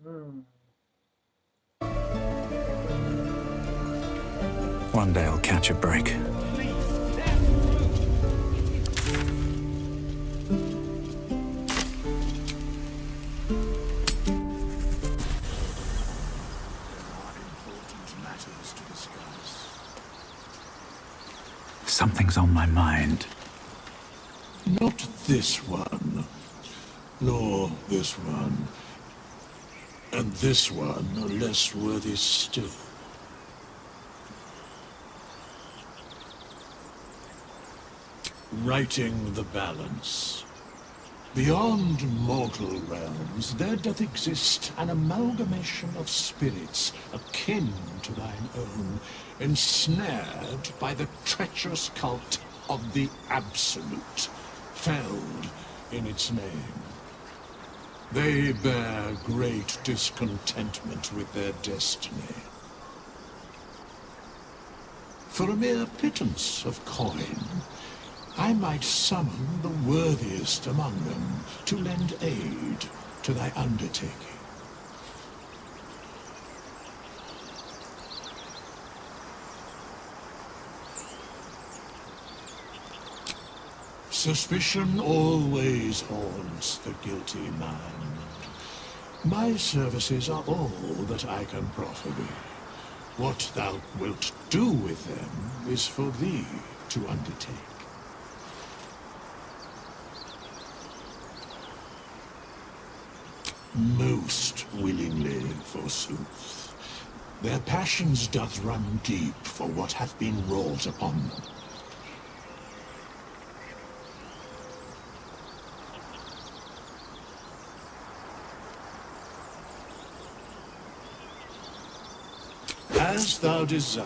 One day I'll catch a break. Something's on my mind. Not this one, nor this one, and this one are less worthy still. Righting the balance. Beyond mortal realms, there doth exist an amalgamation of spirits akin to thine own, ensnared by the treacherous cult of the Absolute, felled in its name. They bear great discontentment with their destiny. For a mere pittance of coin, I might summon the worthiest among them to lend aid to thy undertaking. Suspicion always haunts the guilty mind. My services are all that I can proffer thee. What thou wilt do with them is for thee to undertake. Most willingly, forsooth. Their passions doth run deep for what hath been wrought upon them. As thou desire.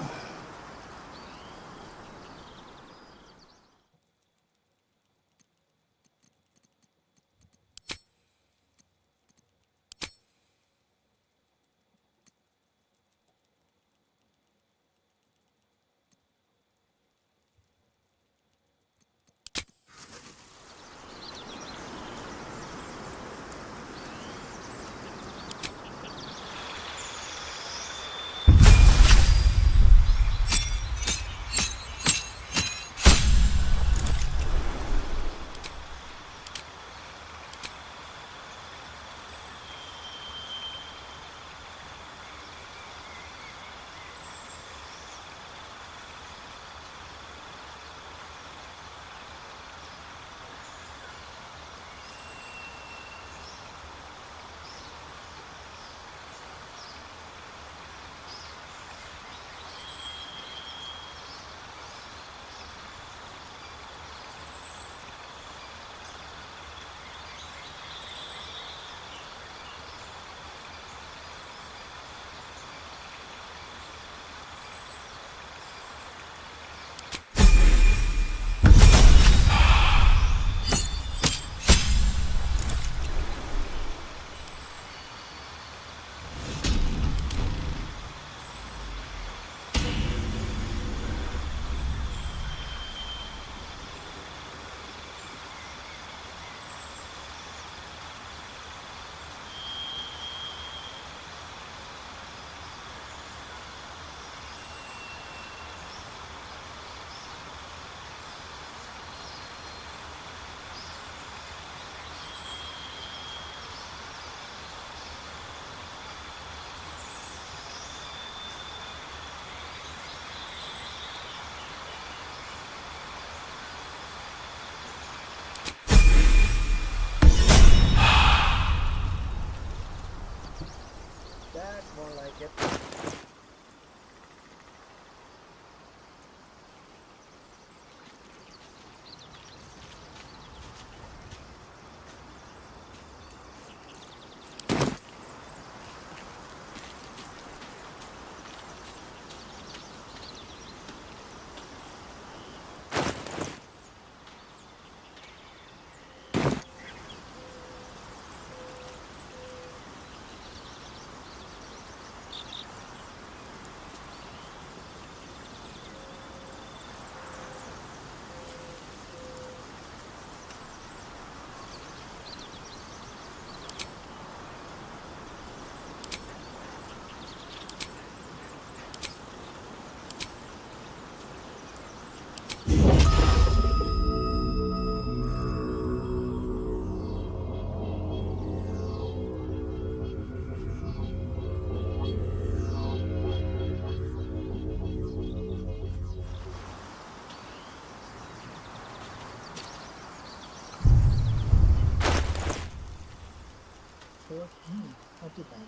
ข้อที่แปด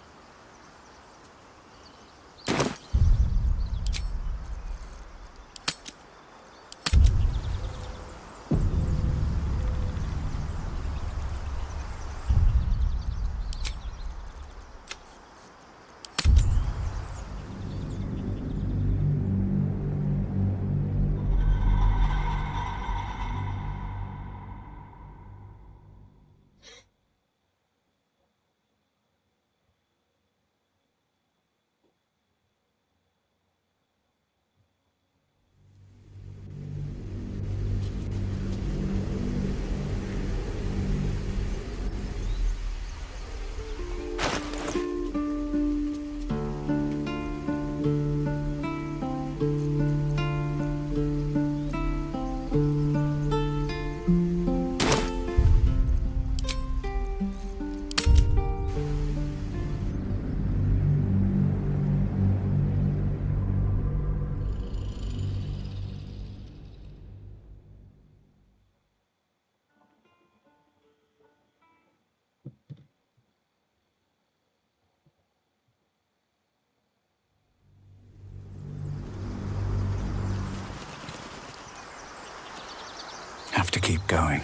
Have to keep going.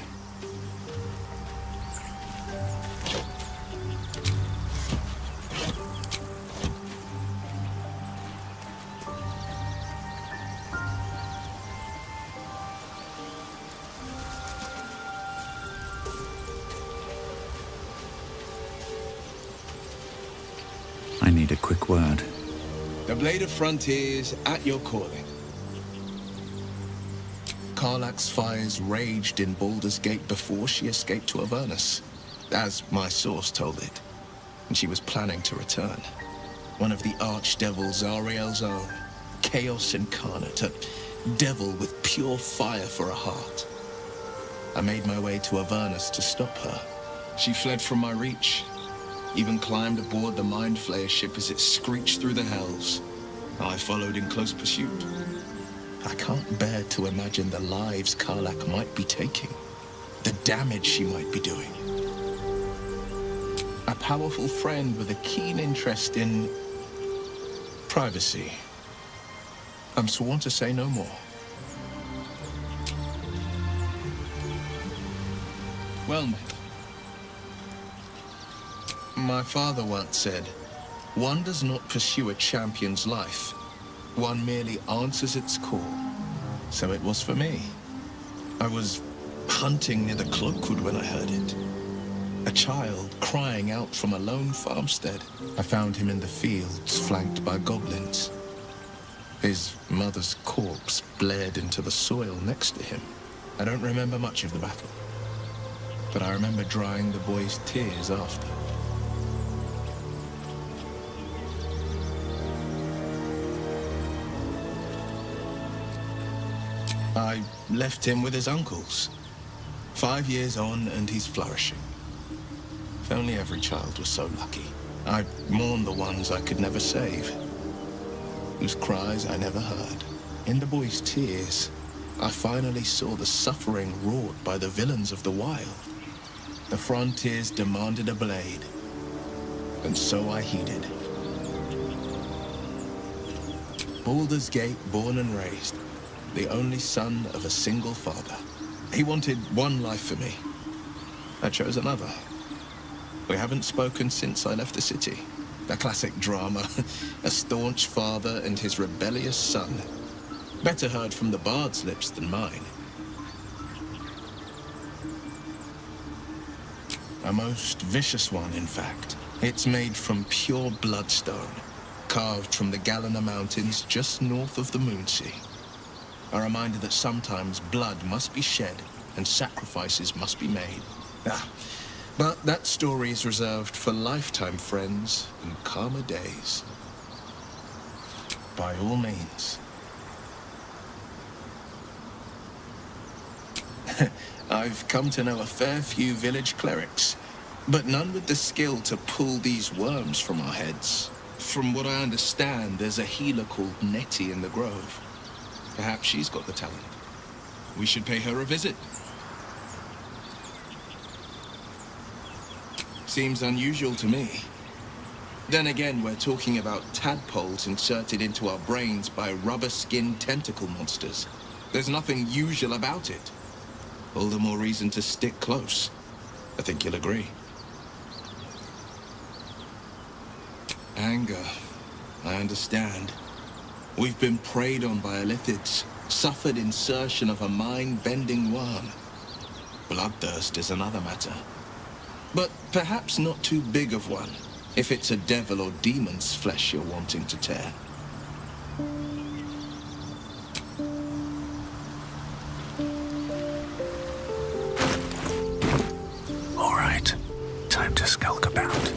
I need a quick word. The Blade of Frontiers at your calling. Karlach's fires raged in Baldur's Gate before she escaped to Avernus, as my source told it, and she was planning to return. One of the archdevils Zariel's own, chaos incarnate, a devil with pure fire for a heart. I made my way to Avernus to stop her. She fled from my reach, even climbed aboard the Mind Flayer ship as it screeched through the hells. I followed in close pursuit. I can't bear to imagine the lives Karlach might be taking, the damage she might be doing. A powerful friend with a keen interest in privacy. I'm sworn to say no more. Well met. My father once said, one does not pursue a champion's life. One merely answers its call. So it was for me. I was hunting near the Cloakwood when I heard it. A child crying out from a lone farmstead. I found him in the fields, flanked by goblins. His mother's corpse blared into the soil next to him. I don't remember much of the battle, but I remember drying the boy's tears after. I left him with his uncles. 5 years on, and he's flourishing. If only every child was so lucky. I mourn the ones I could never save, whose cries I never heard. In the boy's tears, I finally saw the suffering wrought by the villains of the wild. The frontiers demanded a blade, and so I heeded. Baldur's Gate, born and raised, the only son of a single father. He wanted one life for me. I chose another. We haven't spoken since I left the city. A classic drama. A staunch father and his rebellious son. Better heard from the bard's lips than mine. A most vicious one, in fact. It's made from pure bloodstone, carved from the Galena Mountains just north of the Moonsea. A reminder that sometimes blood must be shed and sacrifices must be made. But that story is reserved for lifetime friends and calmer days. By all means. I've come to know a fair few village clerics, but none with the skill to pull these worms from our heads. From what I understand, there's a healer called Nettie in the Grove. Perhaps she's got the talent. We should pay her a visit. seems unusual to me. Then again, we're talking about tadpoles inserted into our brains by rubber-skinned tentacle monsters. There's nothing usual about it. All the more reason to stick close. I think you'll agree. Anger. I understand. We've been preyed on by elithids, suffered insertion of a mind-bending worm. Bloodthirst is another matter. But perhaps not too big of one, if it's a devil or demon's flesh you're wanting to tear. All right, time to skulk about.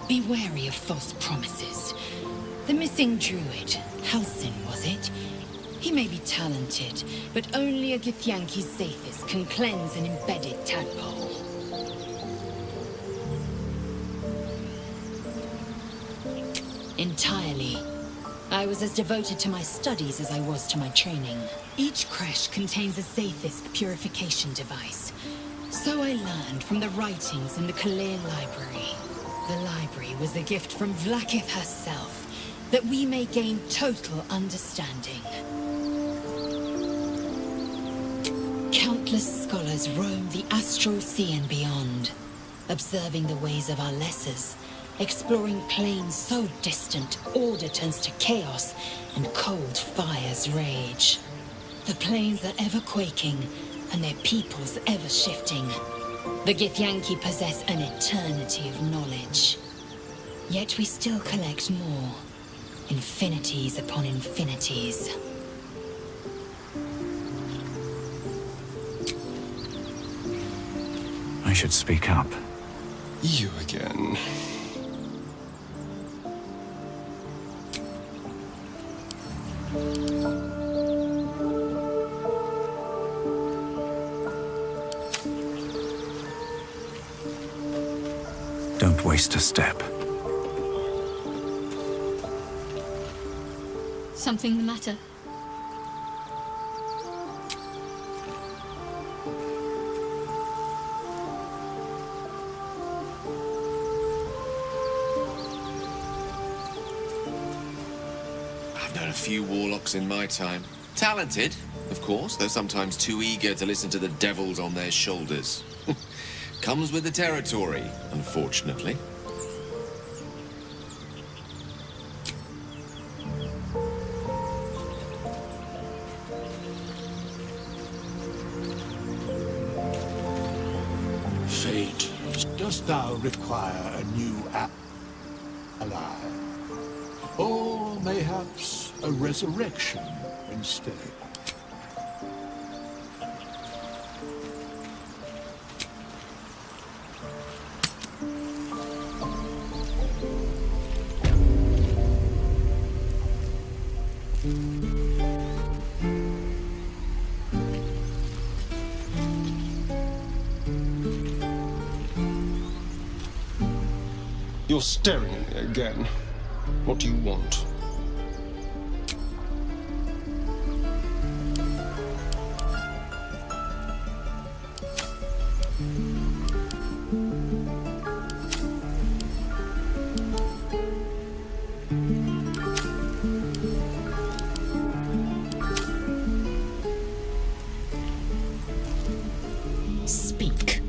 Be wary of false promises. The missing druid, Halsin, was it? He may be talented, but only a Githyanki Zathis can cleanse an embedded tadpole. Entirely. I was as devoted to my studies as I was to my training. Each creche contains a Zathist purification device. So I learned from the writings in the Kalir library. The library was a gift from Vlaakith herself, that we may gain total understanding. Countless scholars roam the astral sea and beyond, observing the ways of our lessers, exploring planes so distant order turns to chaos and cold fires rage. The planes are ever quaking, and their peoples ever shifting. The Githyanki possess an eternity of knowledge. Yet we still collect more. Infinities upon infinities. I should speak up. You again. Don't waste a step. Something the matter? I've known a few warlocks in my time. Talented, of course, though sometimes too eager to listen to the devils on their shoulders. Comes with the territory, unfortunately. Fate, dost thou require a new ally? Or mayhaps a resurrection instead? You're staring at me again. What do you want? Speak.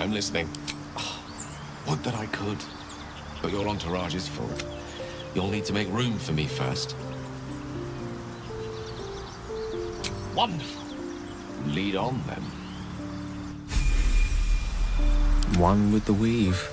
I'm listening. Would that I could. But your entourage is full. You'll need to make room for me first. Wonderful. Lead on, then. One with the weave.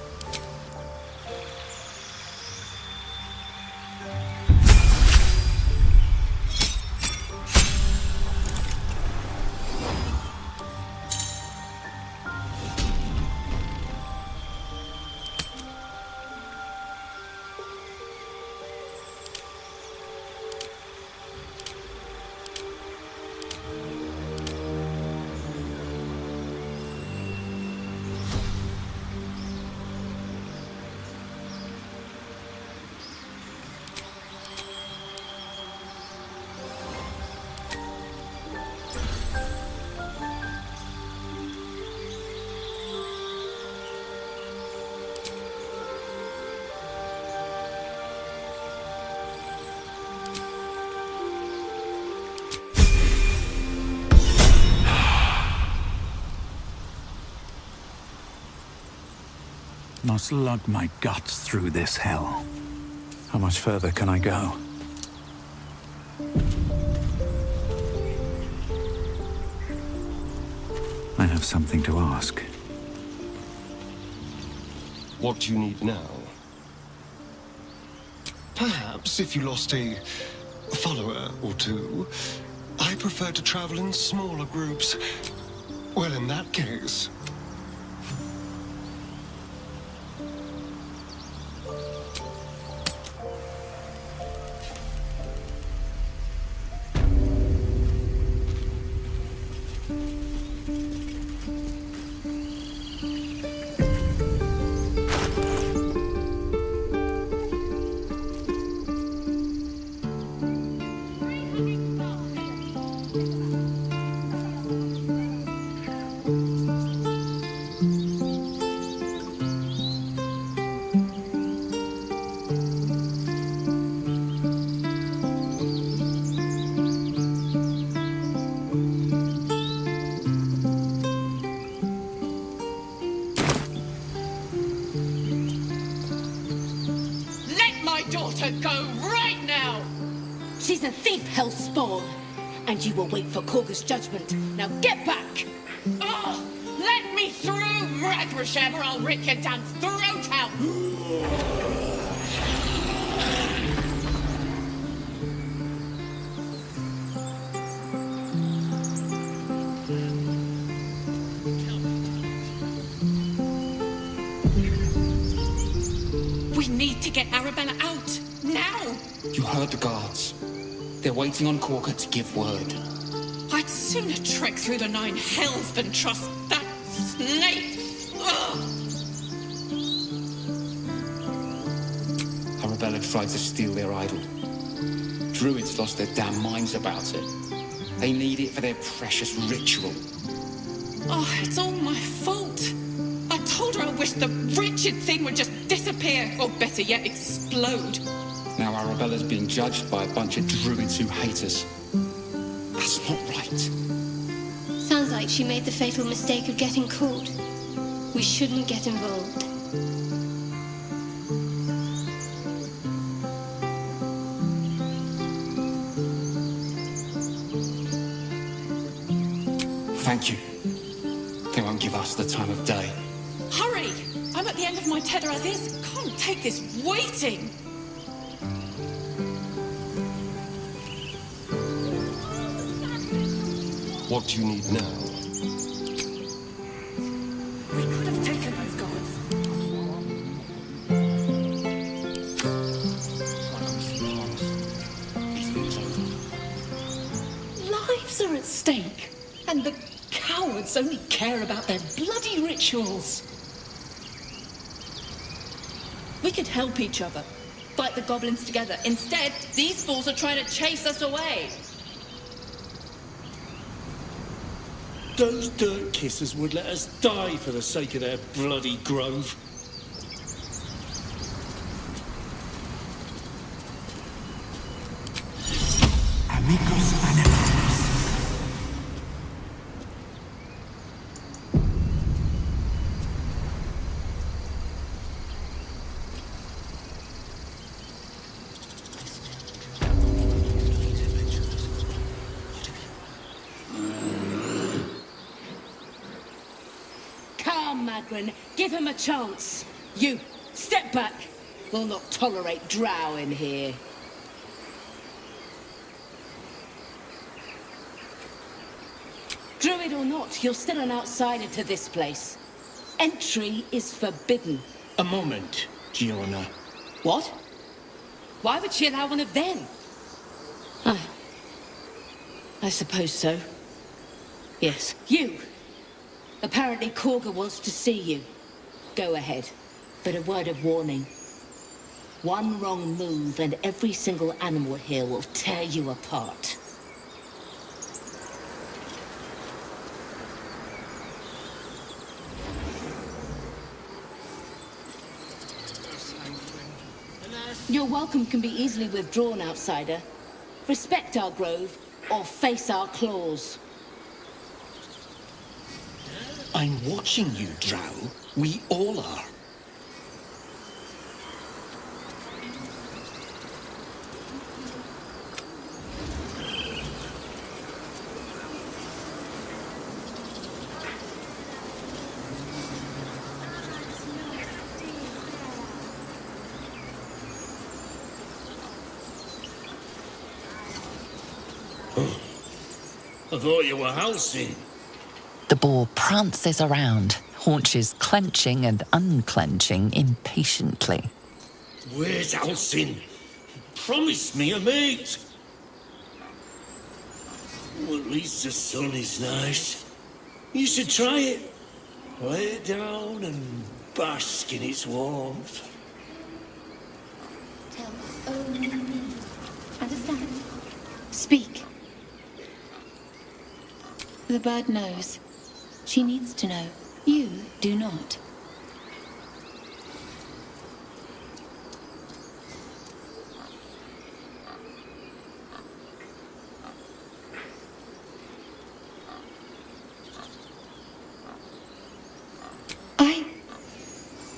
Must lug my guts through this hell. How much further can I go? I have something to ask. What do you need now? Perhaps if you lost a follower or two, I prefer to travel in smaller groups. Well, in that case... Go right now! She's a thief, hellspawn! And you will wait for Korga's judgment. Now get back! Oh, let me through, Ragrasham, or I'll rip your damn throat out! We need to get Arabella out! Now! You heard the guards. They're waiting on Korga to give word. I'd sooner trek through the 9 hells than trust that snake! Ugh. Arabella tried to steal their idol. Druids lost their damn minds about it. They need it for their precious ritual. Oh, it's all my fault. I told her I wished the wretched thing would just disappear, or better yet, explode. Now Arabella's being judged by a bunch of druids who hate us. That's not right. Sounds like she made the fatal mistake of getting caught. We shouldn't get involved. Thank you. They won't give us the time of day. Hurry! I'm at the end of my tether as is. Can't take this waiting. What do you need now? We could have taken those guards. Lives are at stake, and the cowards only care about their bloody rituals. We could help each other, fight the goblins together. Instead, these fools are trying to chase us away. Those dirt kissers would let us die for the sake of their bloody grove. Amigos animals. Hagrid. Give him a chance. You, step back. We'll not tolerate drow in here. Druid or not, you're still an outsider to this place. Entry is forbidden. A moment, Giona. What? Why would she allow one of them? Ah, I suppose so. Yes, you. Apparently Korga wants to see you. Go ahead, but a word of warning. One wrong move and every single animal here will tear you apart. Your welcome can be easily withdrawn, outsider. Respect our grove, or face our claws. I'm watching you, Drow. We all are. I thought you were housing. The boar prances around, haunches clenching and unclenching impatiently. Where's Alcin? Promise me a mate. Well, at least the sun is nice. You should try it. Lay down and bask in its warmth. Tell only me. Understand? Speak. The bird knows. She needs to know. You do not.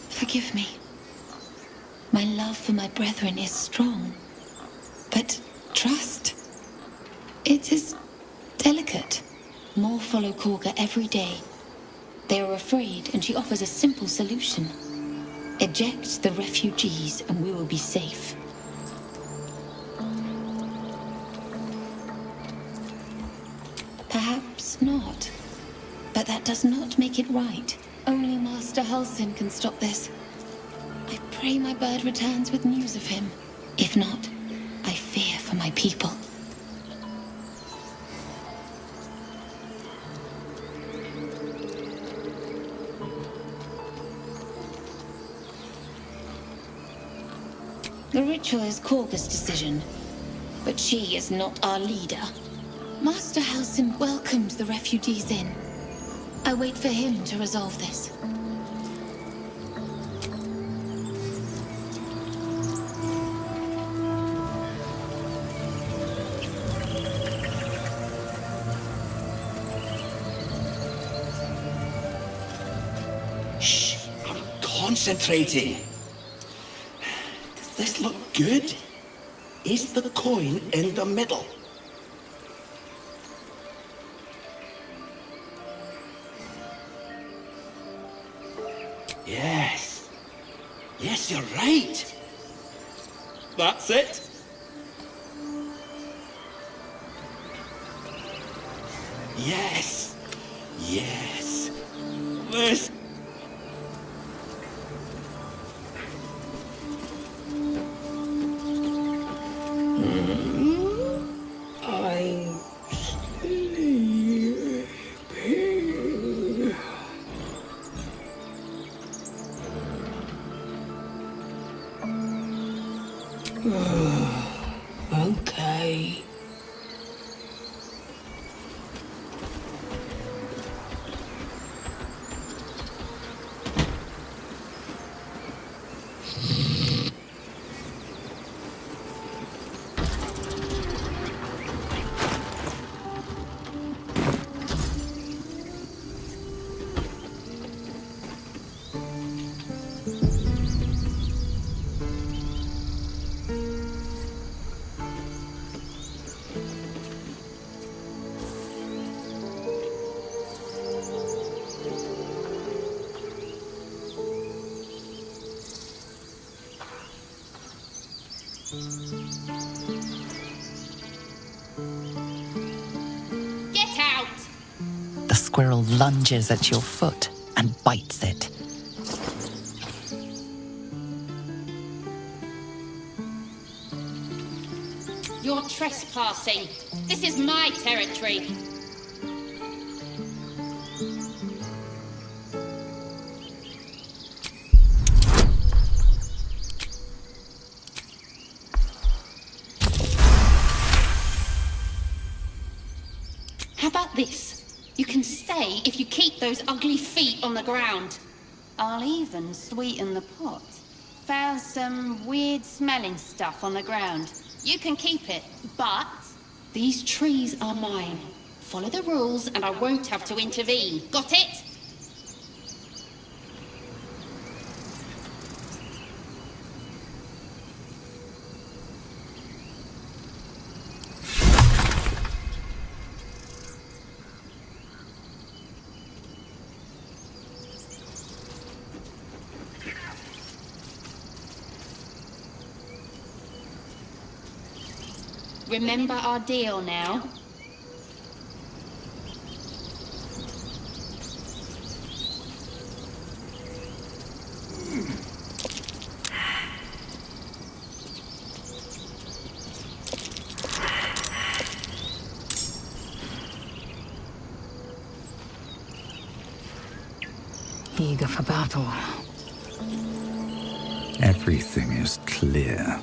Forgive me. My love for my brethren is strong. But trust, it is delicate. More follow Korga every day. They are afraid, and she offers a simple solution. Eject the refugees, and we will be safe. Perhaps not. But that does not make it right. Only Master Halsin can stop this. I pray my bird returns with news of him. If not, I fear for my people. The ritual is Korga's decision, but she is not our leader. Master Halsin welcomed the refugees in. I wait for him to resolve this. Shh! I'm concentrating. Does this look good? Is the coin in the middle? Yes. Yes, you're right. That's it. Yes. Yes. This. I'm sleeping. Okay. Get out! The squirrel lunges at your foot and bites it. You're trespassing. This is my territory. How about this? You can stay if you keep those ugly feet on the ground. I'll even sweeten the pot. Found some weird smelling stuff on the ground. You can keep it, but these trees are mine. Follow the rules and I won't have to intervene. Got it? Remember our deal now? Eager for battle. Everything is clear.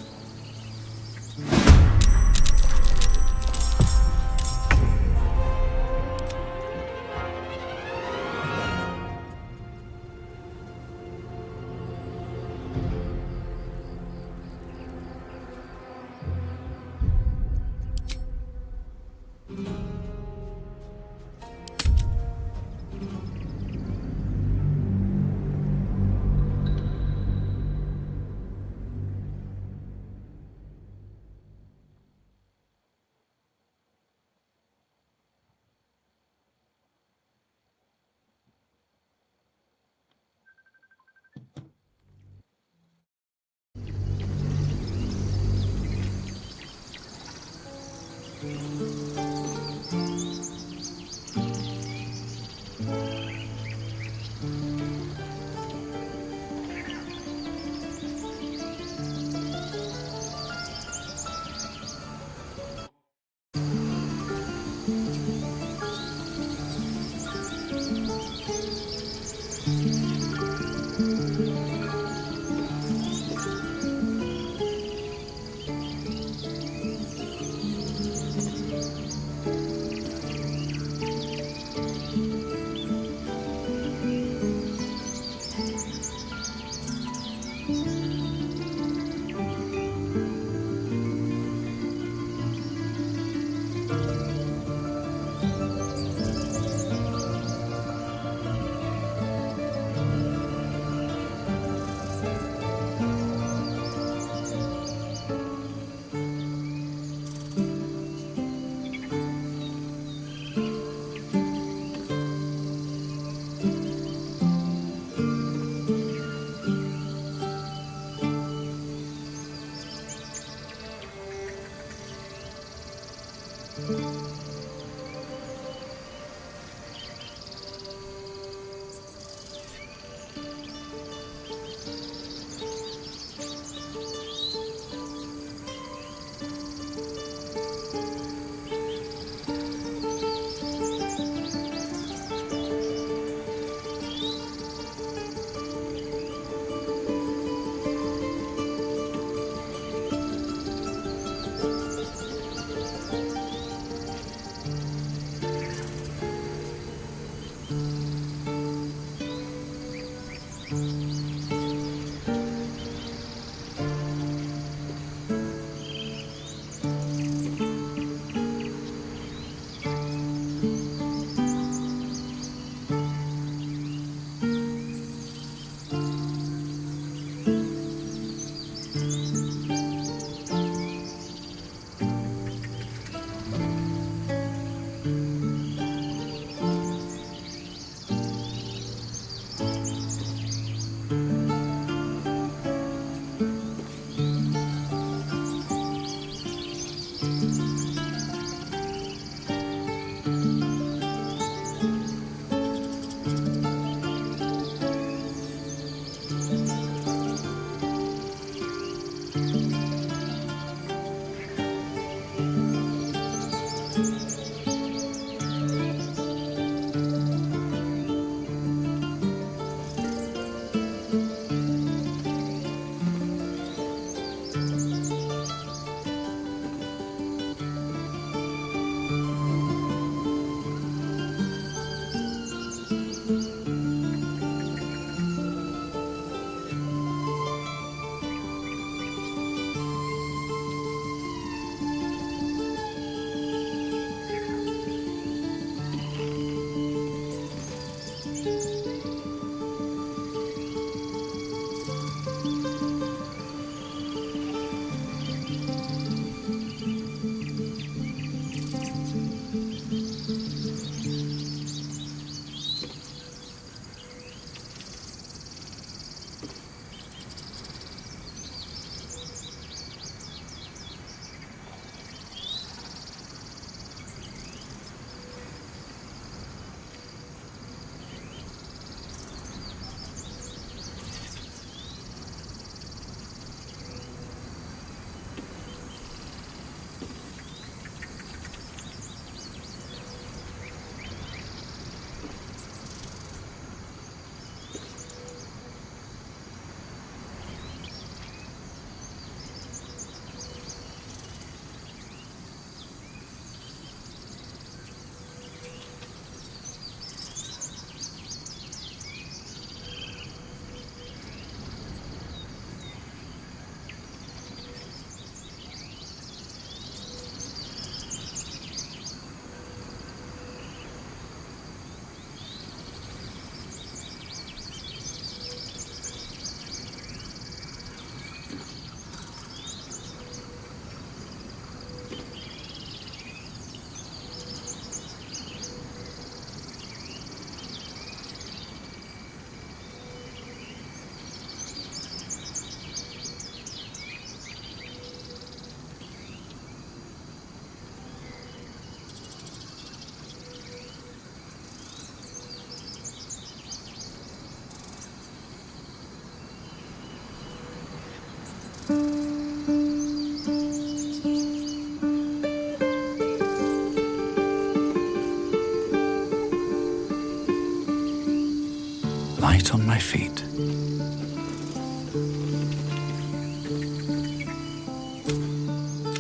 light on my feet.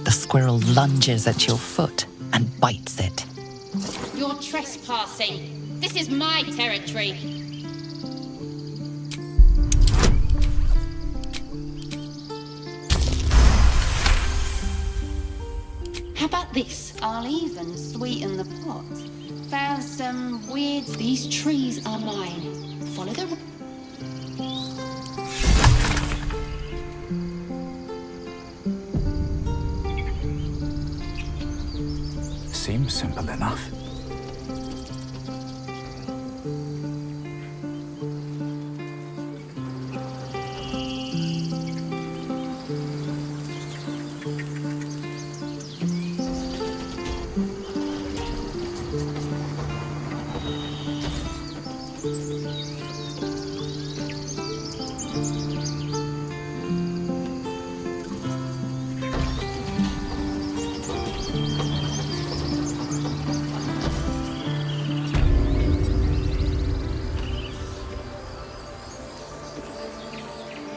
The squirrel lunges at your foot and bites it. You're trespassing. This is my territory. How about this? I'll even sweeten the pot. Found some weird... These trees are mine. Follow the... Seems simple enough.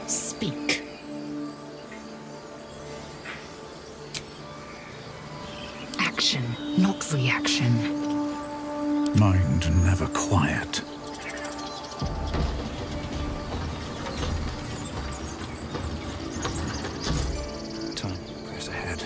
Speak. Action, not reaction. Mind never quiet. Time, press ahead.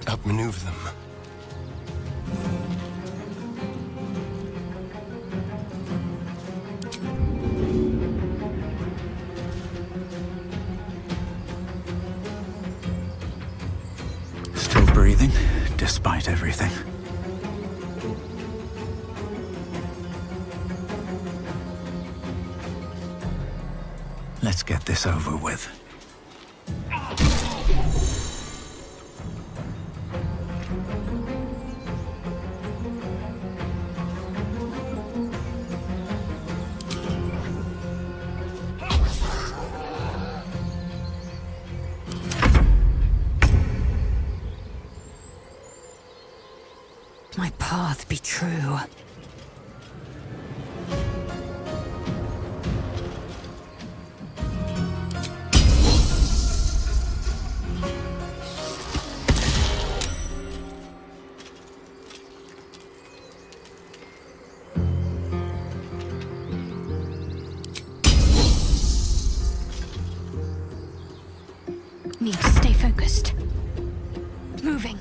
Outmaneuver them. Still breathing, despite everything. Let's get this over with. My path be true. Need to stay focused. Moving.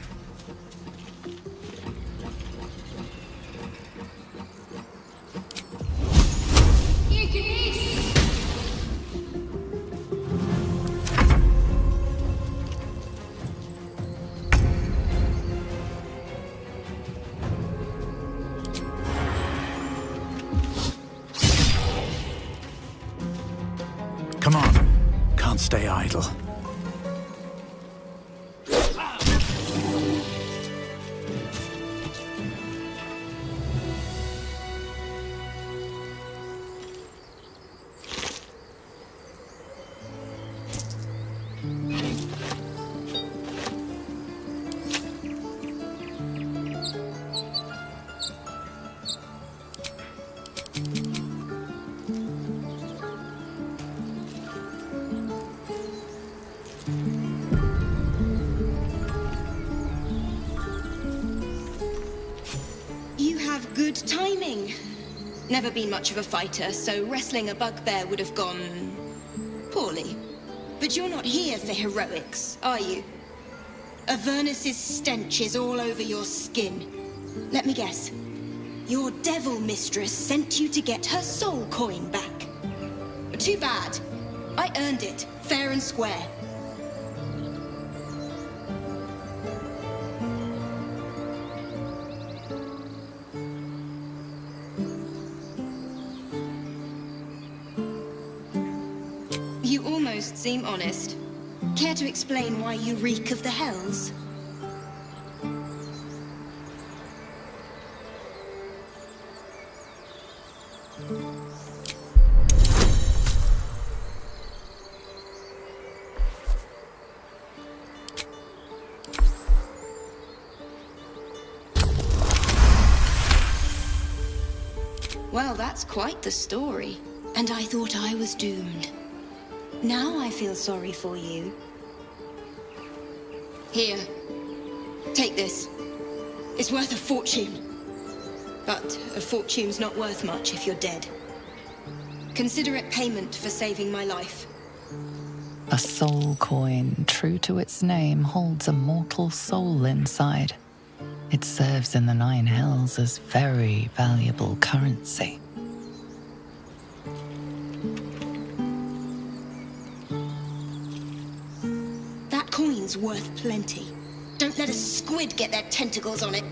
Come on. Can't stay idle. Never been much of a fighter, so wrestling a bugbear would have gone poorly. But you're not here for heroics, are you? Avernus's stench is all over your skin. Let me guess. Your devil mistress sent you to get her soul coin back. Too bad. I earned it, fair and square. You almost seem honest. Care to explain why you reek of the hells? Well, that's quite the story. And I thought I was doomed. Now I feel sorry for you. Here. Take this. It's worth a fortune. But a fortune's not worth much if you're dead. Consider it payment for saving my life. A soul coin, true to its name, holds a mortal soul inside. It serves in the Nine Hells as very valuable currency. That coin's worth plenty. Don't let a squid get their tentacles on it.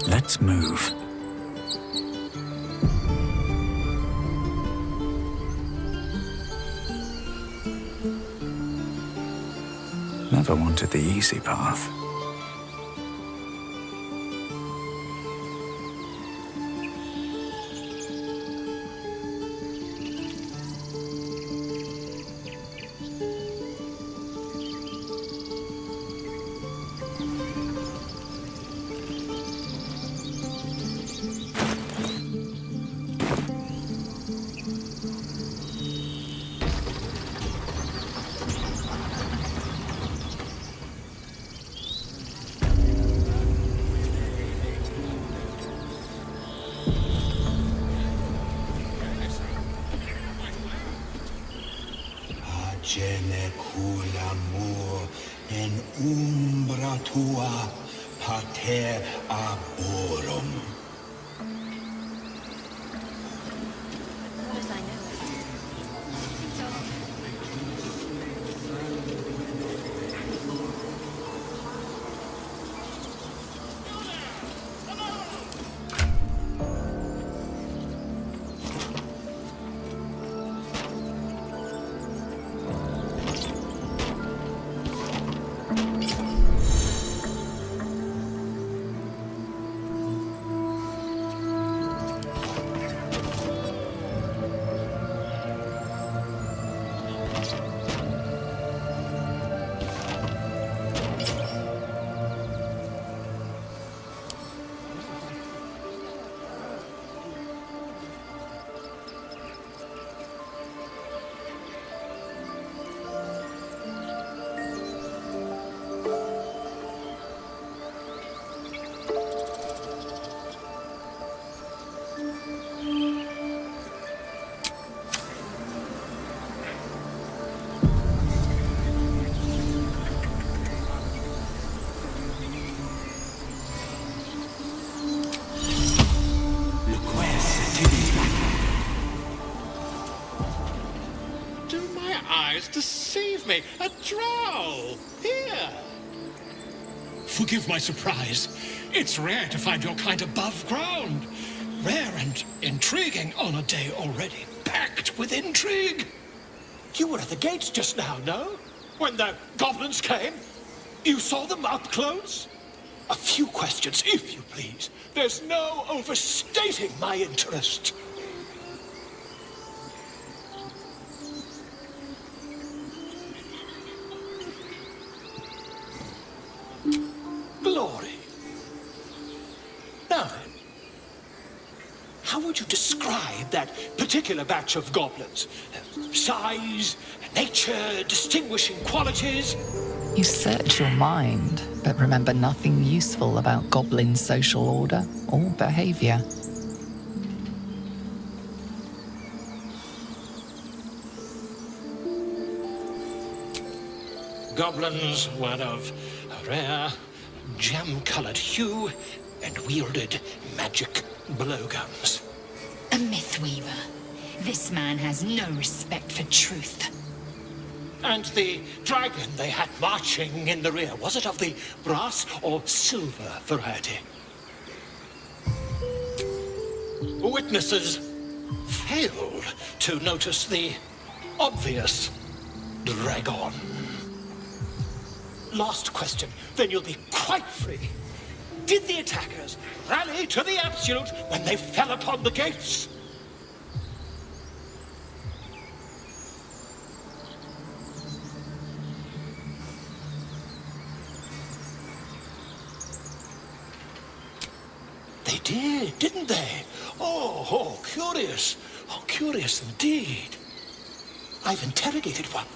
Let's move. Never wanted the easy path. Gene culamur en umbra tua pater aborum. Deceive me! A drow! Here! Forgive my surprise. It's rare to find your kind above ground. rare and intriguing on a day already packed with intrigue. You were at the gates just now, no? When the goblins came? You saw them up close? A few questions, if you please. There's no overstating my interest. Glory. Now then, how would you describe that particular batch of goblins? Size, nature, distinguishing qualities? You search your mind, but remember nothing useful about goblin social order or behavior. Goblins were of a rare, jam-colored hue and wielded magic blowguns. A mythweaver. This man has no respect for truth. And the dragon they had marching in the rear, was it of the brass or silver variety? Witnesses failed to notice the obvious dragon. Last question, then you'll be quite free. Did the attackers rally to the absolute when they fell upon the gates? They did, didn't they? Oh, curious. Oh, curious indeed. I've interrogated one,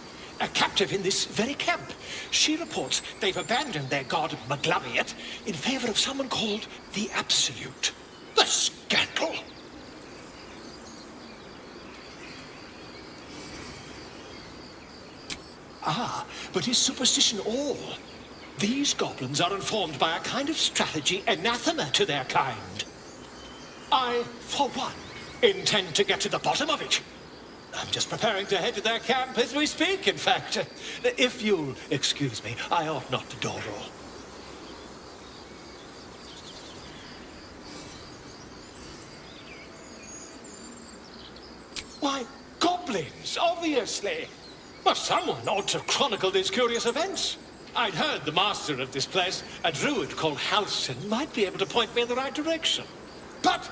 a captive in this very camp. She reports they've abandoned their god Maglabiet in favor of someone called the Absolute. The scandal! Ah, but is superstition all? These goblins are informed by a kind of strategy anathema to their kind. I, for one, intend to get to the bottom of it. I'm just preparing to head to their camp as we speak, in fact. If you'll excuse me, I ought not to dawdle. Why, goblins, obviously. Well, someone ought to chronicle these curious events. I'd heard the master of this place, a druid called Halsin, might be able to point me in the right direction. But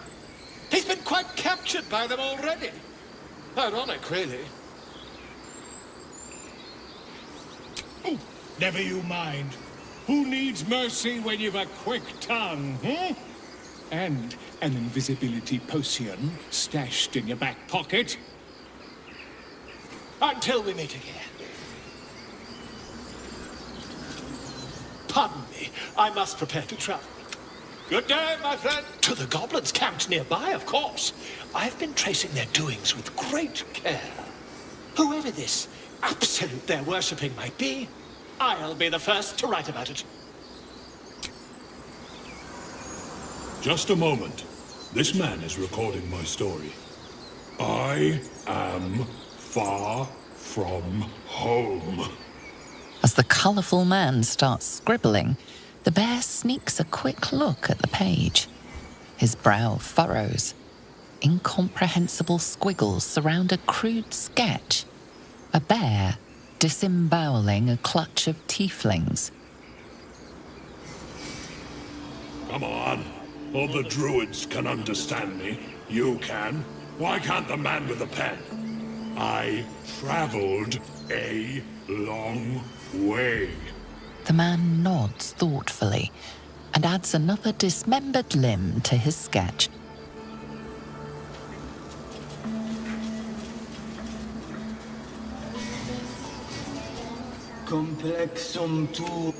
he's been quite captured by them already. Ironic, really. Oh, never you mind. Who needs mercy when you've a quick tongue, hmm? And an invisibility potion stashed in your back pocket? Until we meet again. Pardon me, I must prepare to travel. Good day, my friend. To the goblins camped nearby, of course. I've been tracing their doings with great care. Whoever this absolute they're worshipping might be, I'll be the first to write about it. Just a moment. This man is recording my story. I am far from home. As the colourful man starts scribbling, the bear sneaks a quick look at the page. His brow furrows. Incomprehensible squiggles surround a crude sketch. A bear disemboweling a clutch of tieflings. Come on. All the druids can understand me. You can. Why can't the man with the pen? I traveled a long way. The man nods thoughtfully and adds another dismembered limb to his sketch. Complexum tu.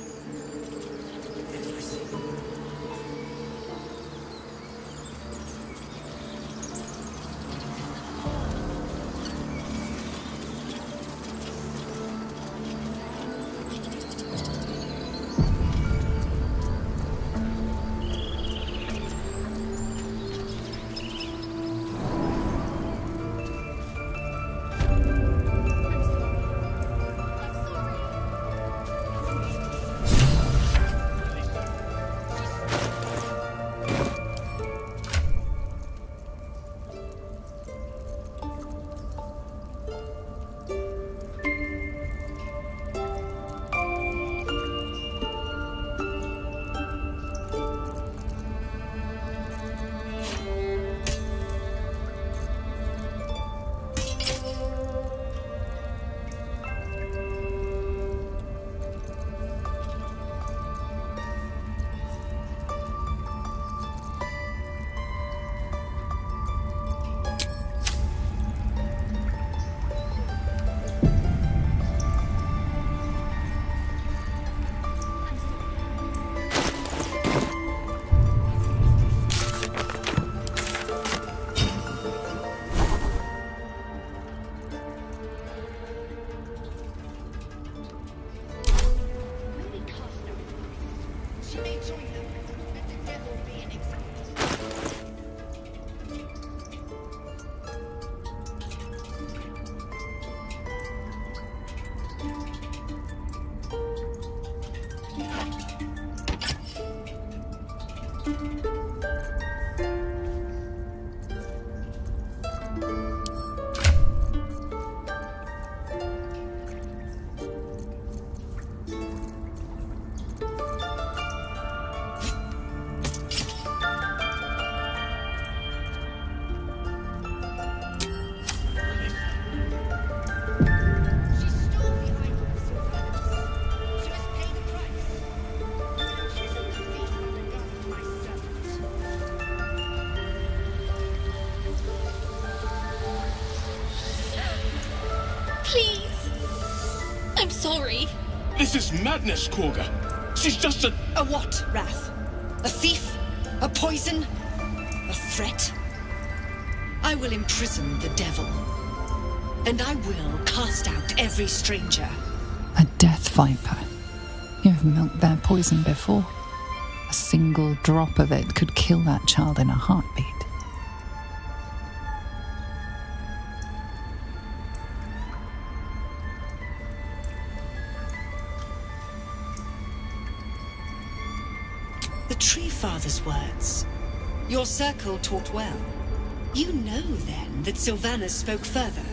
Please. I'm sorry. This is madness, Korga. She's just a... A what, Wrath? A thief? A poison? A threat? I will imprison the devil. And I will cast out every stranger. A death viper. You have milked their poison before. A single drop of it could kill that child in a heartbeat. The Tree Father's words. Your circle taught well. You know, then, that Sylvanas spoke further.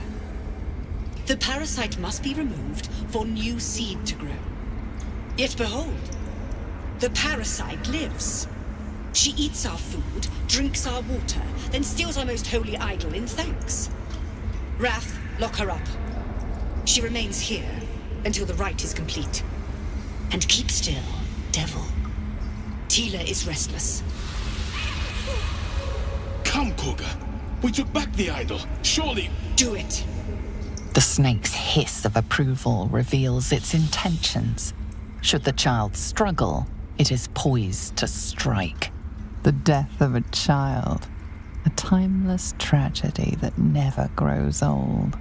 The parasite must be removed for new seed to grow. Yet behold, the parasite lives. She eats our food, drinks our water, then steals our most holy idol in thanks. Wrath, lock her up. She remains here until the rite is complete. And keep still, devil. Tila is restless. Come, Korga. We took back the idol. Surely... Do it. The snake's hiss of approval reveals its intentions. Should the child struggle, it is poised to strike. The death of a child. A timeless tragedy that never grows old.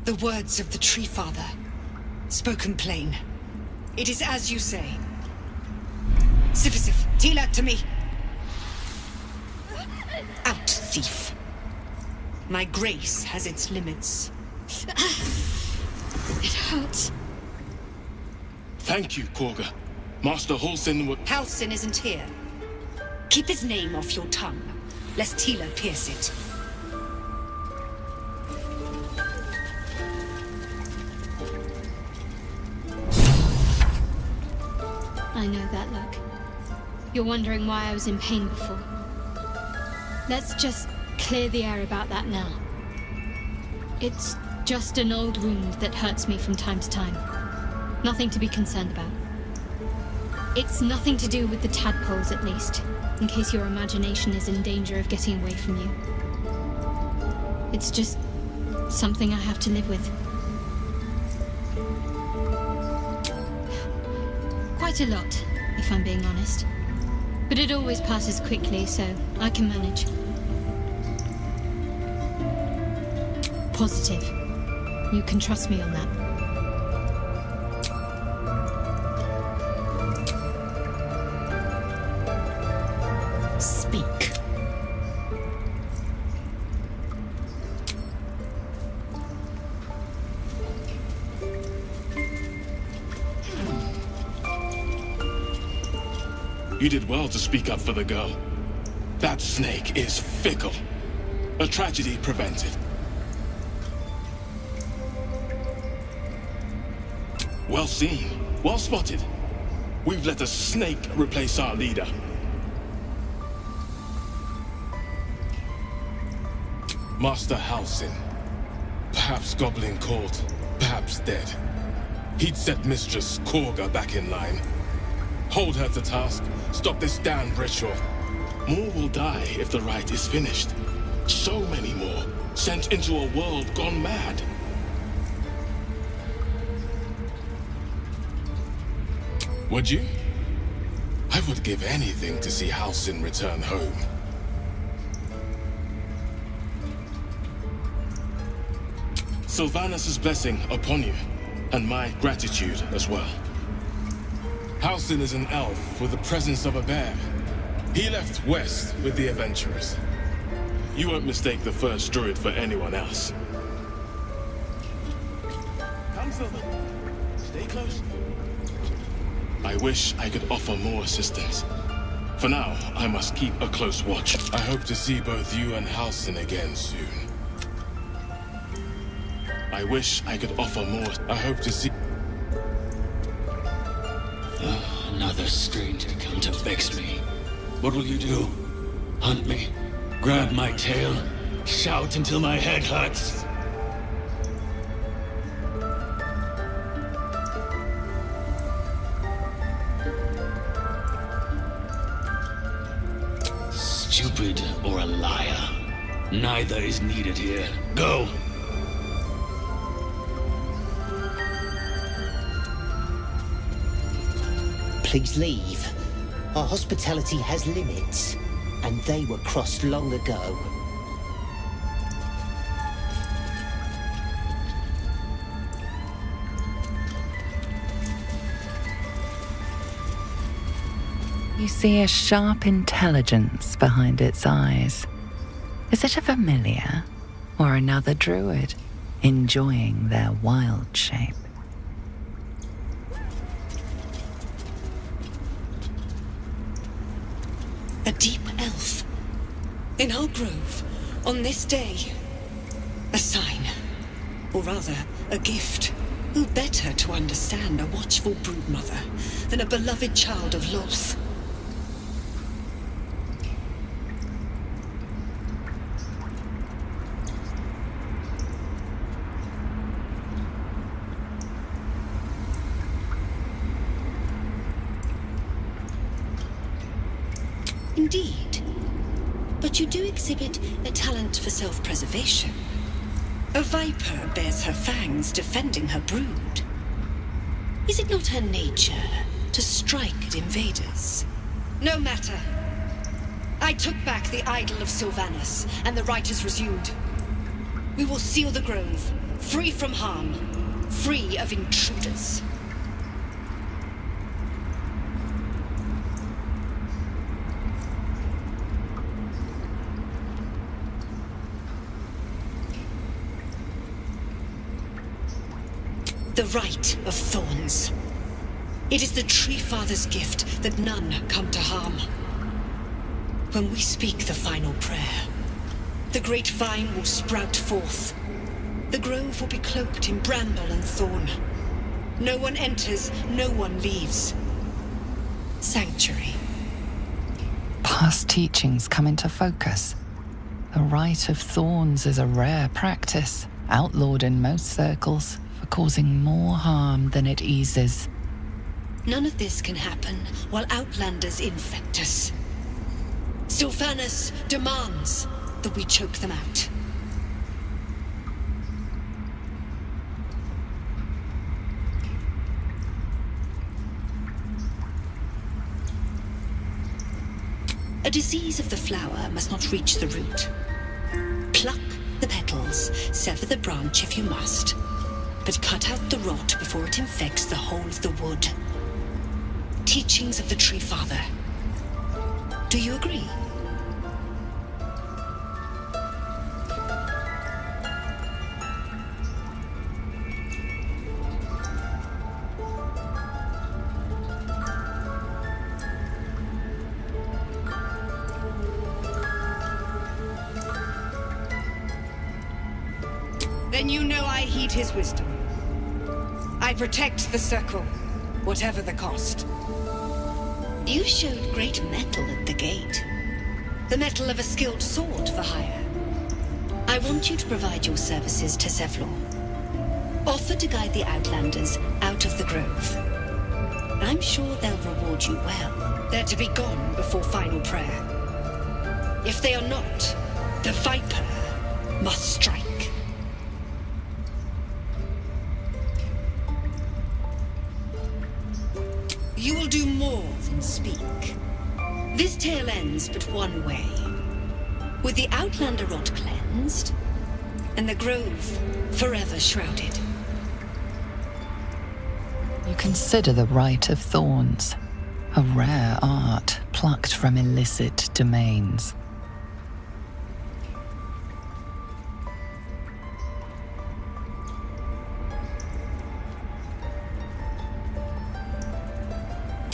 The words of the Tree Father, spoken plain. It is as you say. Sifisif, Tila, to me. Out, thief. My grace has its limits. It hurts. Thank you, Korga. Master Halsin would... Halsin isn't here. Keep his name off your tongue, lest Tila pierce it. I know that look. You're wondering why I was in pain before. Let's just clear the air about that now. It's just an old wound that hurts me from time to time. Nothing to be concerned about. It's nothing to do with the tadpoles, at least, in case your imagination is in danger of getting away from you. It's just something I have to live with. Quite a lot, if I'm being honest. But it always passes quickly, so I can manage. Positive. You can trust me on that. Speak. You did well to speak up for the girl. That snake is fickle. A tragedy prevented. Well seen. Well spotted. We've let a snake replace our leader. Master Halsin. Perhaps Goblin caught, perhaps dead. He'd set Mistress Korga back in line. Hold her to task, stop this damned ritual. More will die if the rite is finished. So many more, sent into a world gone mad. Would you? I would give anything to see Halsin return home. Sylvanus' blessing upon you, and my gratitude as well. Halsin is an elf with the presence of a bear. He left west with the adventurers. You won't mistake the first druid for anyone else. Come, Sylvan. Stay close. I wish I could offer more assistance. For now, I must keep a close watch. I hope to see both you and Halsin again soon. I wish I could offer more. I hope to see... Another stranger come to vex me. What will you do? Hunt me? Grab my tail? Shout until my head hurts? Stupid or a liar. Neither is needed here. Go! Please leave. Our hospitality has limits, and they were crossed long ago. You see a sharp intelligence behind its eyes. Is it a familiar or another druid enjoying their wild shape? A deep elf. In our grove, on this day. A sign. Or rather, a gift. Who better to understand a watchful broodmother than a beloved child of Loth? Indeed. But you do exhibit a talent for self-preservation. A viper bears her fangs defending her brood. Is it not her nature to strike at invaders? No matter. I took back the idol of Sylvanus, and the rite is resumed. We will seal the grove, free from harm, free of intruders. The Rite of Thorns. It is the Tree Father's gift that none come to harm. When we speak the final prayer, the great vine will sprout forth. The grove will be cloaked in bramble and thorn. No one enters, no one leaves. Sanctuary. Past teachings come into focus. The Rite of Thorns is a rare practice, outlawed in most circles, for causing more harm than it eases. None of this can happen while Outlanders infect us. Sylvanus demands that we choke them out. A disease of the flower must not reach the root. Pluck the petals, sever the branch if you must, but cut out the rot before it infects the whole of the wood. Teachings of the Tree Father. Do you agree? Then you know I heed his wisdom. I protect the circle, whatever the cost. You showed great mettle at the gate. The mettle of a skilled sword for hire. I want you to provide your services to Zevlor. Offer to guide the Outlanders out of the grove. I'm sure they'll reward you well. They're to be gone before final prayer. If they are not, the Viper must strike. You will do more than speak. This tale ends but one way. With the Outlander rot cleansed, and the grove forever shrouded. You consider the Rite of Thorns, a rare art plucked from illicit domains.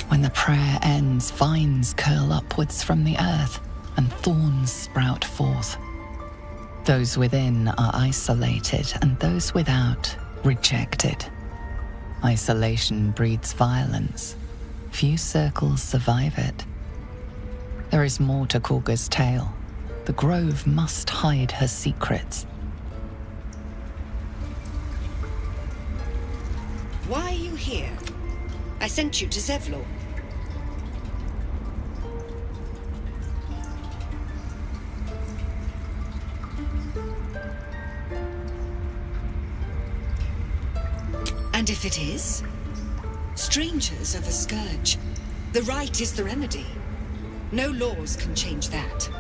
When the prayer ends, vines curl upwards from the earth, and thorns sprout forth. Those within are isolated, and those without rejected. Isolation breeds violence. Few circles survive it. There is more to Korga's tale. The grove must hide her secrets. Why are you here? I sent you to Zevlor. And if it is? Strangers are the scourge. The rite is the remedy. No laws can change that.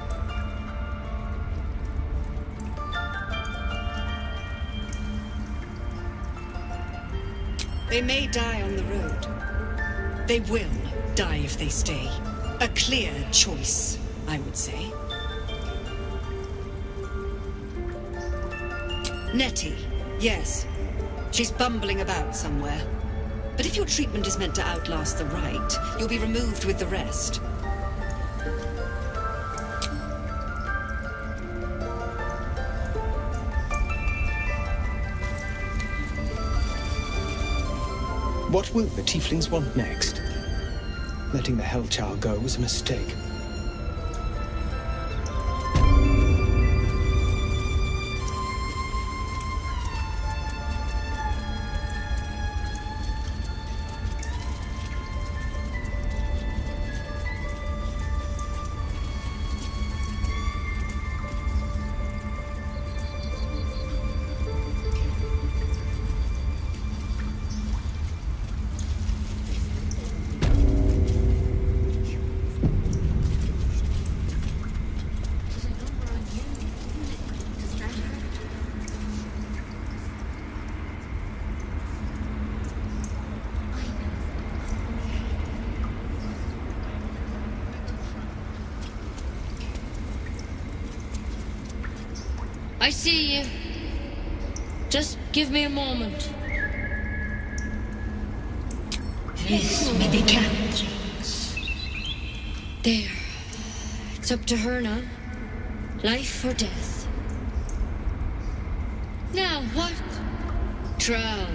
They may die on the road. They will die if they stay. A clear choice, I would say. Nettie, yes. She's bumbling about somewhere. But if your treatment is meant to outlast the rite, you'll be removed with the rest. What will the tieflings want next? Letting the Hellchild go was a mistake. I see you. Just give me a moment. There. It's up to her now. Life or death. Now what? Drow.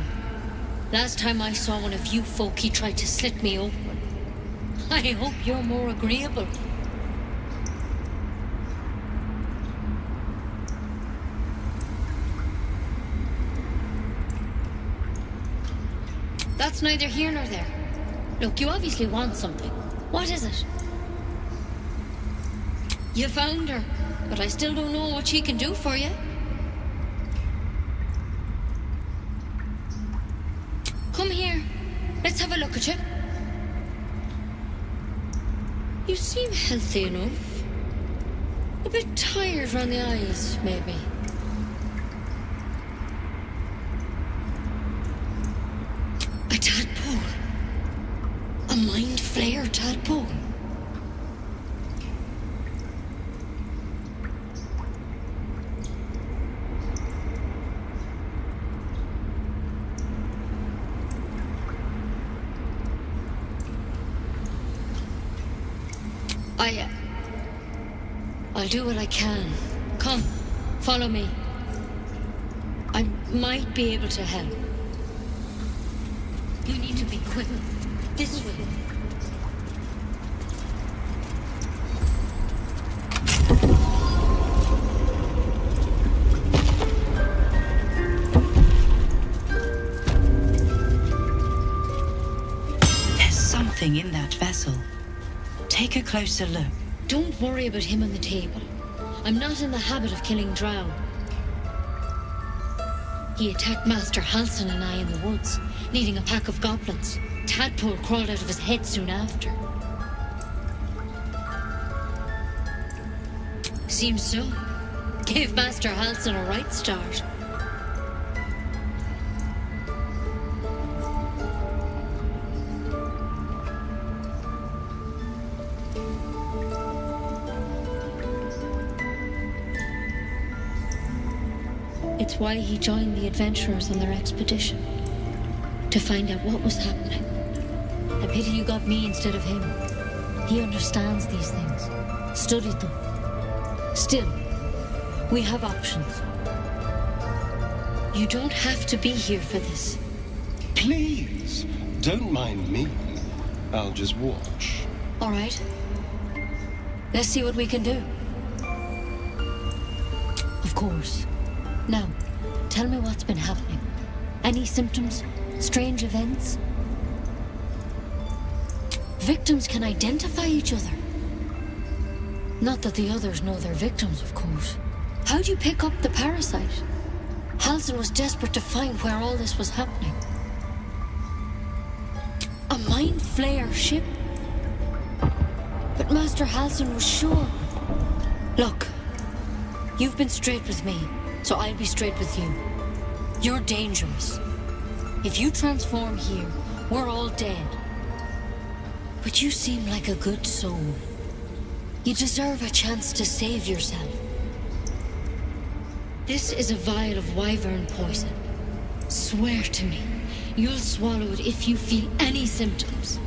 Last time I saw one of you folk, he tried to slit me open. I hope you're more agreeable. That's neither here nor there. Look, you obviously want something. What is it? You found her, but I still don't know what she can do for you. Come here. Let's have a look at you. You seem healthy enough. A bit tired round the eyes, maybe. A tadpole. A mind flayer tadpole. I'll do what I can. Come, follow me. I'm might be able to help. We need to be quick. This way. There's something in that vessel. Take a closer look. Don't worry about him on the table. I'm not in the habit of killing drow. He attacked Master Halsin and I in the woods, leading a pack of goblins. Tadpole crawled out of his head soon after. Seems so. Gave Master Halsin a right start. It's why he joined the adventurers on their expedition. To find out what was happening. A pity you got me instead of him. He understands these things. Studied them. Still, we have options. You don't have to be here for this. Please, don't mind me. I'll just watch. All right. Let's see what we can do. Of course. Now, tell me what's been happening. Any symptoms? Strange events? Victims can identify each other. Not that the others know they're victims, of course. How'd you pick up the parasite? Halsin was desperate to find where all this was happening. A mind flayer ship? But Master Halsin was sure. Look, you've been straight with me, so I'll be straight with you. You're dangerous. If you transform here, we're all dead. But you seem like a good soul. You deserve a chance to save yourself. This is a vial of wyvern poison. Swear to me, you'll swallow it if you feel any symptoms.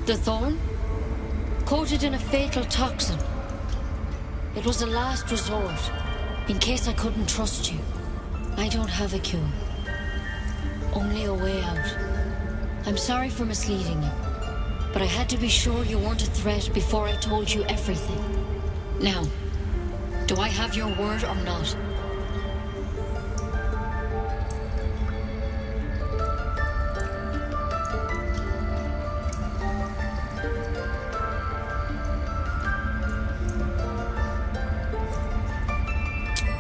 The thorn? Coated in a fatal toxin. It was a last resort, in case I couldn't trust you. I don't have a cure. Only a way out. I'm sorry for misleading you, but I had to be sure you weren't a threat before I told you everything. Now, do I have your word or not?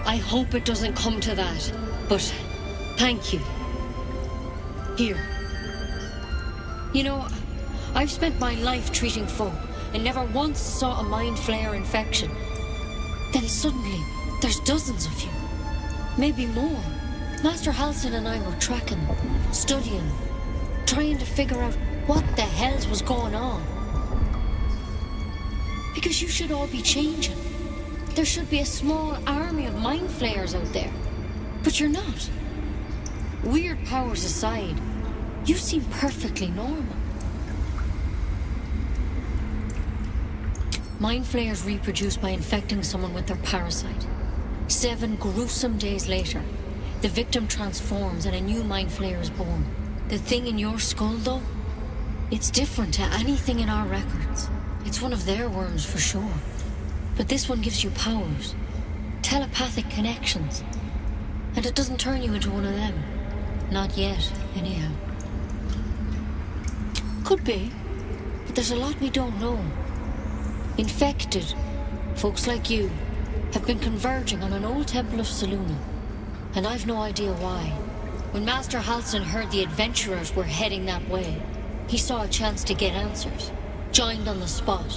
I hope it doesn't come to that, but thank you. Here. You know, I've spent my life treating folk and never once saw a mind flayer infection. Then suddenly, there's dozens of you. Maybe more. Master Halsin and I were tracking them, studying them, trying to figure out what the hells was going on. Because you should all be changing. There should be a small army of mind flayers out there. But you're not. Weird powers aside, you seem perfectly normal. Mind flayers reproduce by infecting someone with their parasite. 7 gruesome days later, the victim transforms and a new mind flayer is born. The thing in your skull, though, it's different to anything in our records. It's one of their worms for sure. But this one gives you powers, telepathic connections, and it doesn't turn you into one of them. Not yet, anyhow. Could be, but there's a lot we don't know. Infected, folks like you, have been converging on an old temple of Selûne, and I've no idea why. When Master Halsin heard the adventurers were heading that way, he saw a chance to get answers, joined on the spot.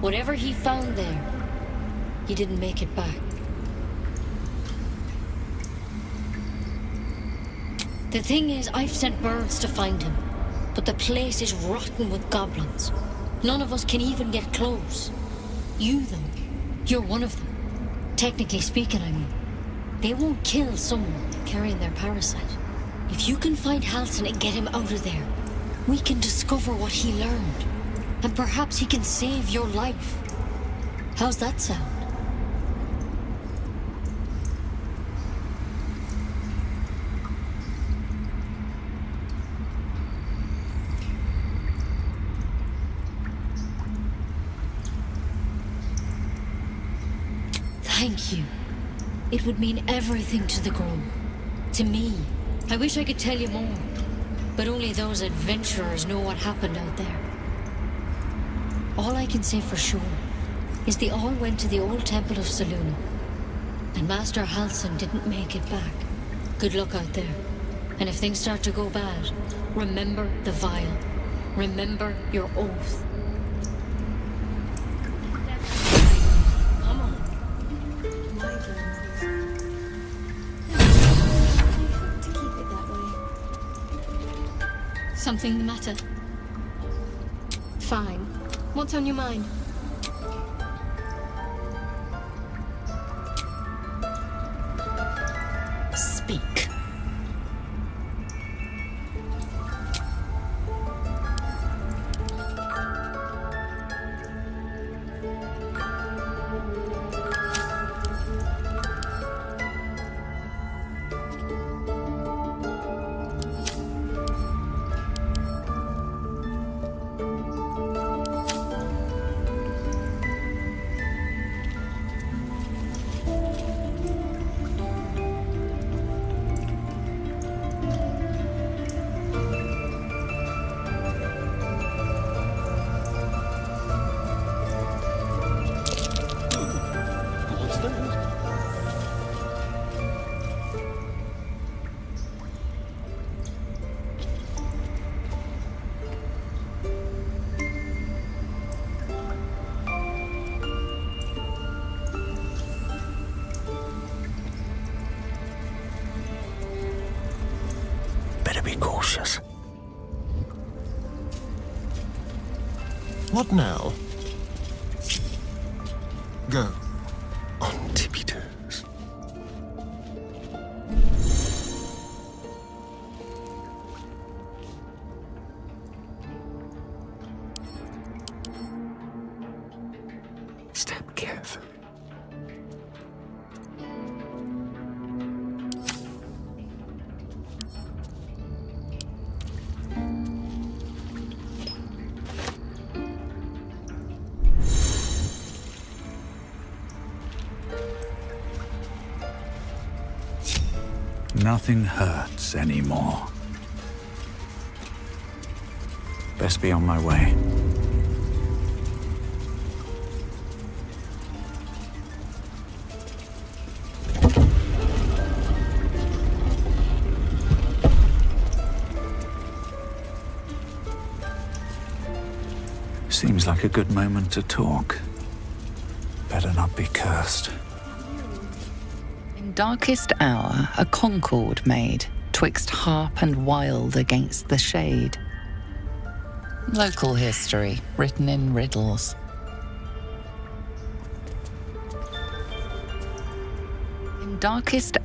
Whatever he found there, he didn't make it back. The thing is, I've sent birds to find him, but the place is rotten with goblins. None of us can even get close. You, though, You're one of them. Technically speaking, I mean. They won't kill someone carrying their parasite. If you can find Halsin and get him out of there, we can discover what he learned. And perhaps he can save your life. How's that sound? Thank you. It would mean everything to the Grove. To me. I wish I could tell you more. But only those adventurers know what happened out there. All I can say for sure is they all went to the old temple of Saloon. And Master Halsin didn't make it back. Good luck out there. And if things start to go bad, remember the vial. Remember your oath. Something the matter? Fine. What's on your mind? Speak. Better be cautious. What now? Go. On tippy toes. Step carefully. Nothing hurts anymore. Best be on my way. Seems like a good moment to talk. Better not be cursed. In darkest hour, a concord made, twixt harp and wild against the shade. Local history, written in riddles. In darkest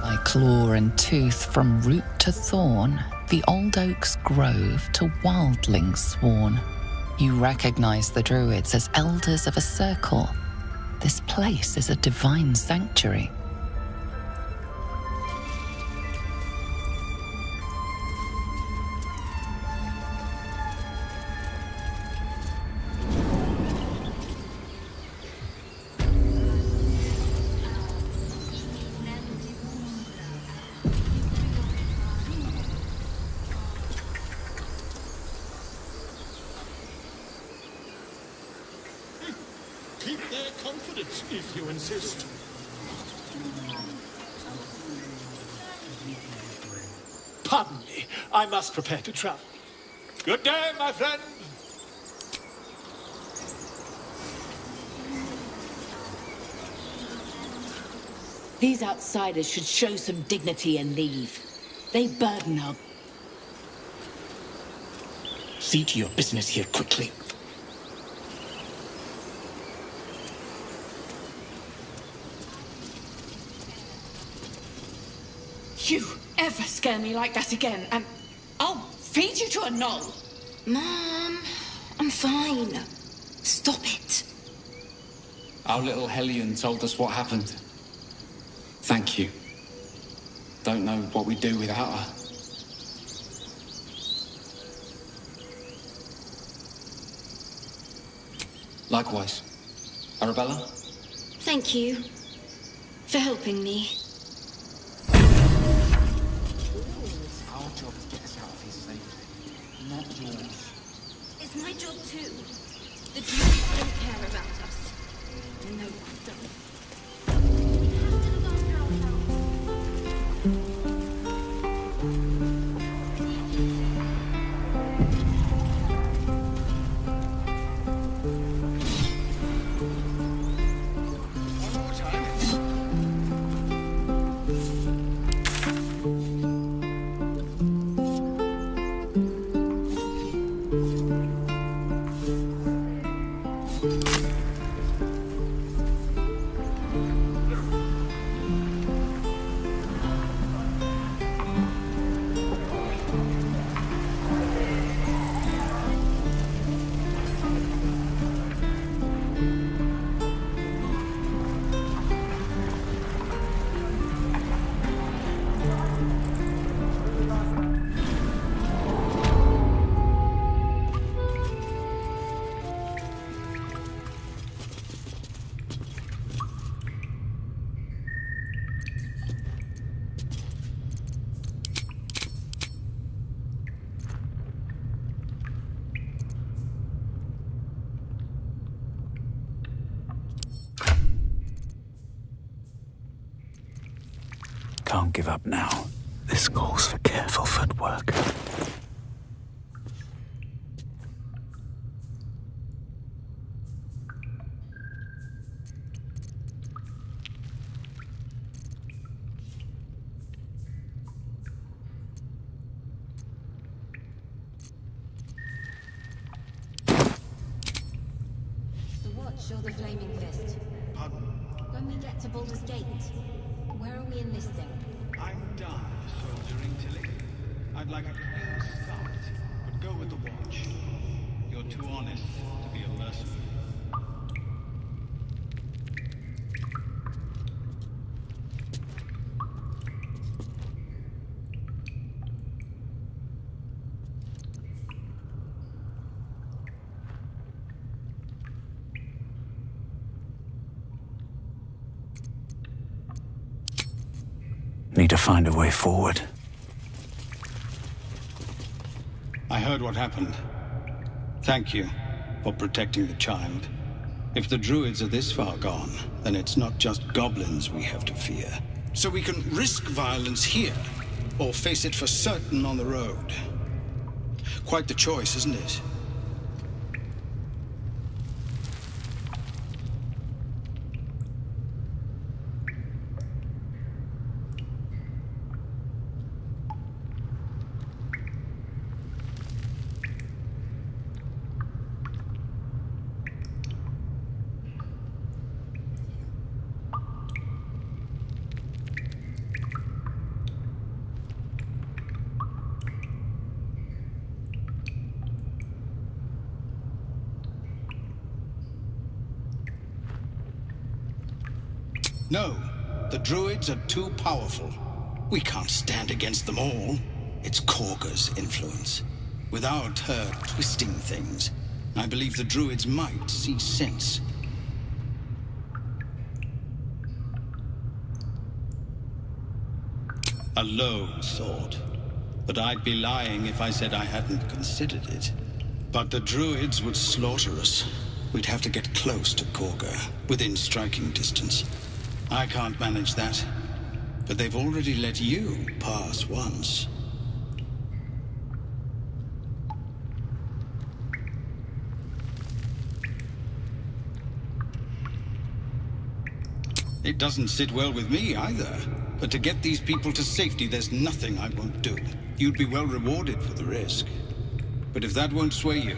by claw and tooth from root to thorn, the old oak's grove to wildlings sworn. You recognize the druids as elders of a circle. This place is a divine sanctuary. Keep their confidence if you insist. Pardon me, I must prepare to travel. Good day, my friend. These outsiders should show some dignity and leave. They burden our... See to your business here quickly. You ever scare me like that again, and I'll feed you to a knoll. Mom, I'm fine. Stop it. Our little Hellion told us what happened. Thank you. Don't know what we'd do without her. Likewise. Arabella? Thank you for helping me. It's our job to get us out of here safely, not yours. It's my job too. The Jews don't care about us. No one does. Can't give up now. This calls for careful footwork. The Watch or the Flaming Fist? Pardon? When we get to Baldur's Gate, where are we enlisting? I'm done soldiering, Tilly. I'd like a clean start, but go with the Watch. You're too honest to be a mercenary. Need to find a way forward. I heard what happened. Thank you for protecting the child. If the druids are this far gone, then it's not just goblins we have to fear. So we can risk violence here, or face it for certain on the road. Quite the choice, isn't it? No, the druids are too powerful. We can't stand against them all. It's Korga's influence. Without her twisting things, I believe the druids might see sense. A low thought. But I'd be lying if I said I hadn't considered it. But the druids would slaughter us. We'd have to get close to Korga, within striking distance. I can't manage that. But they've already let you pass once. It doesn't sit well with me either. But to get these people to safety, there's nothing I won't do. You'd be well rewarded for the risk. But if that won't sway you,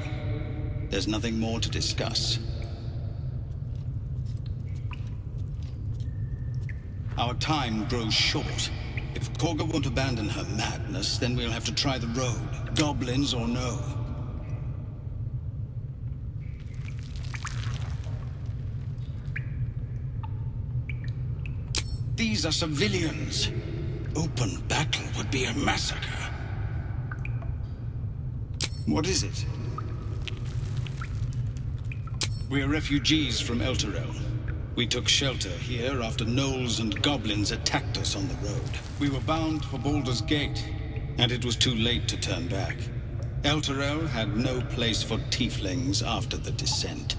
there's nothing more to discuss. Our time grows short. If Korga won't abandon her madness, then we'll have to try the road, goblins or no. These are civilians. Open battle would be a massacre. What is it? We're refugees from Elturel. We took shelter here after gnolls and goblins attacked us on the road. We were bound for Baldur's Gate, and it was too late to turn back. Elturel had no place for tieflings after the descent.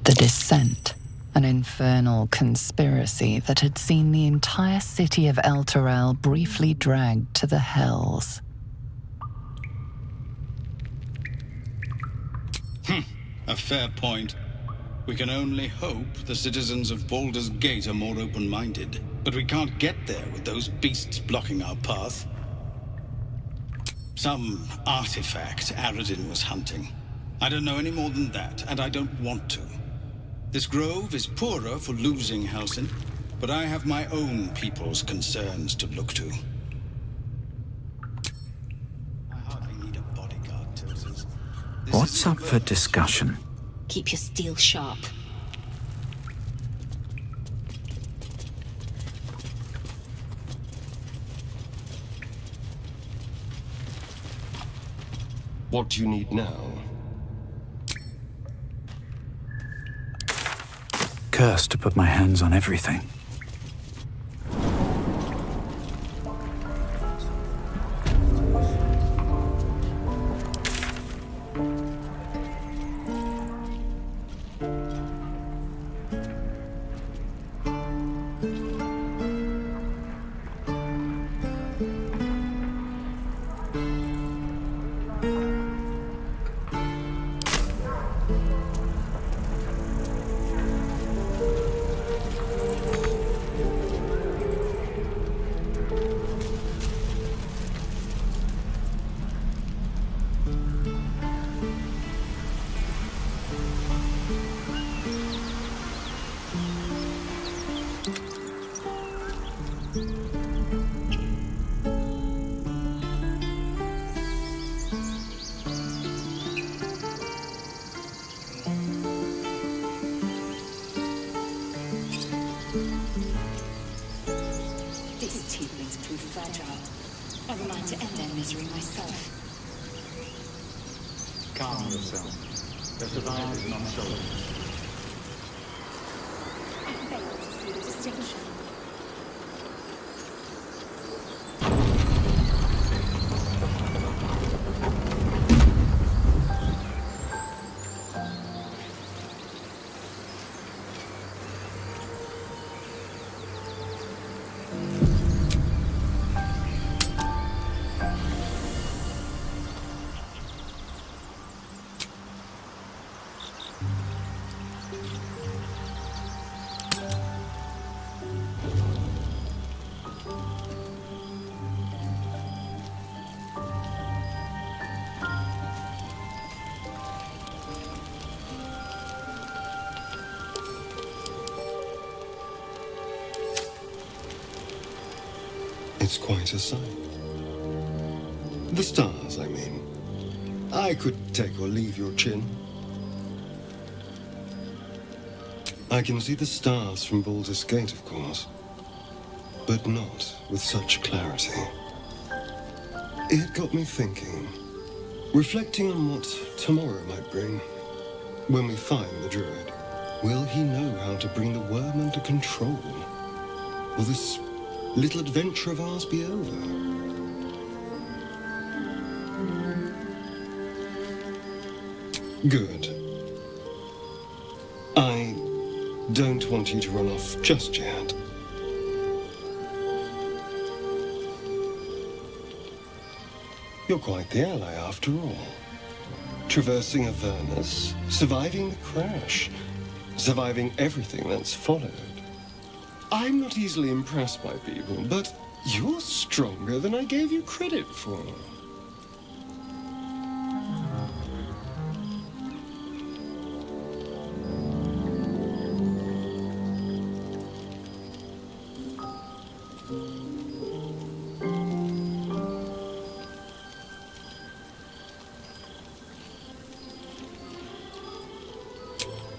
The Descent, an infernal conspiracy that had seen the entire city of Elturel briefly dragged to the hells. A fair point. We can only hope the citizens of Baldur's Gate are more open-minded. But we can't get there with those beasts blocking our path. Some artifact Aradin was hunting. I don't know any more than that, and I don't want to. This grove is poorer for losing Halsin, but I have my own people's concerns to look to. I hardly need a bodyguard, Tilsis. What's up for discussion? Keep your steel sharp. What do you need now? Cursed to put my hands on everything. Calm yourself. The survivors not soldiers. I failed to see the distinction. It's quite a sight. The stars, I mean. I could take or leave your chin. I can see the stars from Baldur's Gate, of course, but not with such clarity. It got me thinking, reflecting on what tomorrow might bring. When we find the druid, will he know how to bring the worm under control? Will this little adventure of ours be over? Good. I don't want you to run off just yet. You're quite the ally after all. Traversing Avernus, surviving the crash, surviving everything that's followed. I'm not easily impressed by people, but you're stronger than I gave you credit for.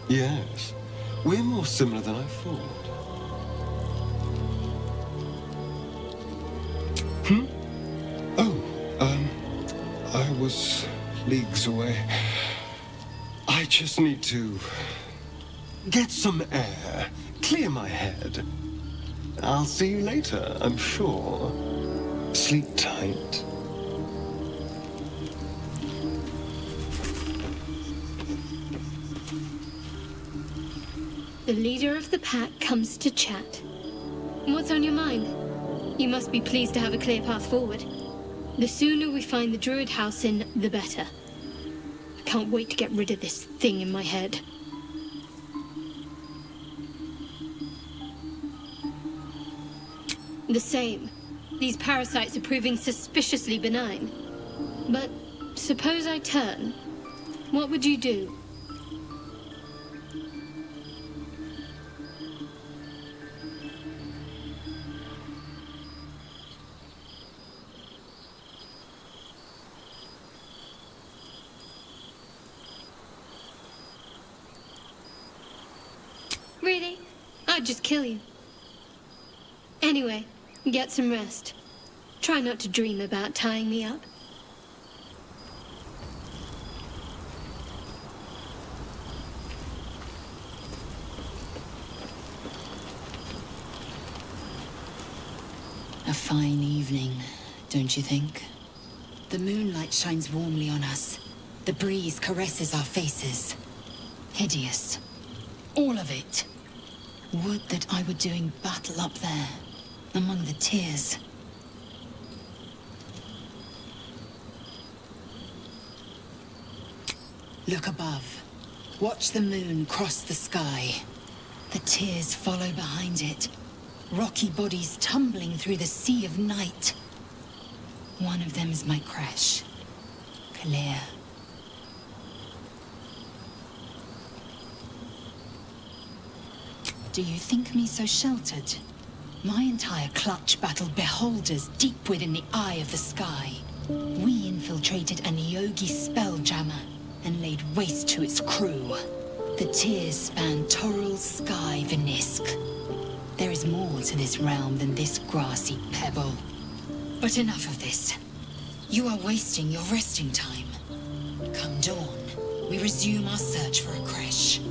Yes, we're more similar than I thought. I was leagues away. I just need to get some air, clear my head. I'll see you later, I'm sure. Sleep tight. The leader of the pack comes to chat. What's on your mind? You must be pleased to have a clear path forward. The sooner we find the Druid house in, the better. I can't wait to get rid of this thing in my head. The same. These parasites are proving suspiciously benign. But suppose I turn. What would you do? Really? I'd just kill you. Anyway, get some rest. Try not to dream about tying me up. A fine evening, don't you think? The moonlight shines warmly on us. The breeze caresses our faces. Hideous. All of it. Would that I were doing battle up there, among the tears. Look above. Watch the moon cross the sky. The tears follow behind it. Rocky bodies tumbling through the sea of night. One of them is my crash. Clear. Do you think me so sheltered? My entire clutch battled beholders deep within the eye of the sky. We infiltrated an Yogi spelljammer and laid waste to its crew. The tears span Toral's sky, Vinisk. There is more to this realm than this grassy pebble. But enough of this. You are wasting your resting time. Come dawn, we resume our search for a creche.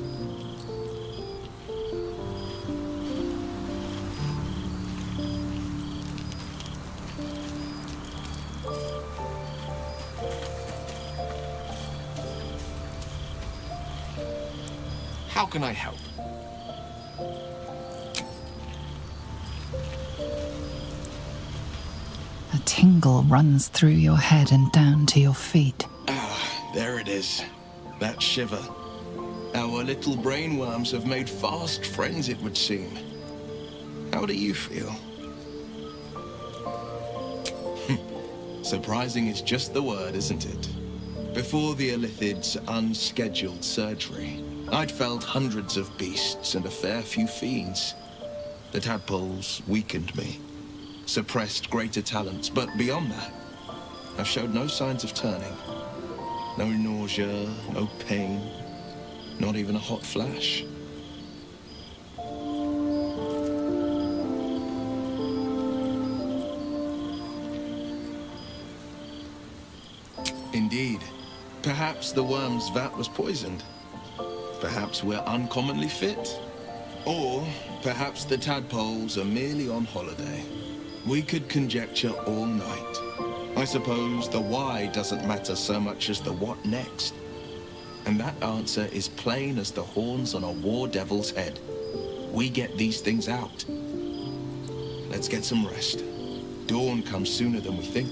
How can I help? A tingle runs through your head and down to your feet. Ah, there it is. That shiver. Our little brainworms have made fast friends, it would seem. How do you feel? Surprising is just the word, isn't it? Before the Illithid's unscheduled surgery, I'd felled hundreds of beasts and a fair few fiends. The tadpoles weakened me, suppressed greater talents, but beyond that, I've showed no signs of turning. No nausea, no pain, not even a hot flash. Indeed. Perhaps the worm's vat was poisoned. Perhaps we're uncommonly fit. Or perhaps the tadpoles are merely on holiday. We could conjecture all night. I suppose the why doesn't matter so much as the what next. And that answer is plain as the horns on a war devil's head. We get these things out. Let's get some rest. Dawn comes sooner than we think.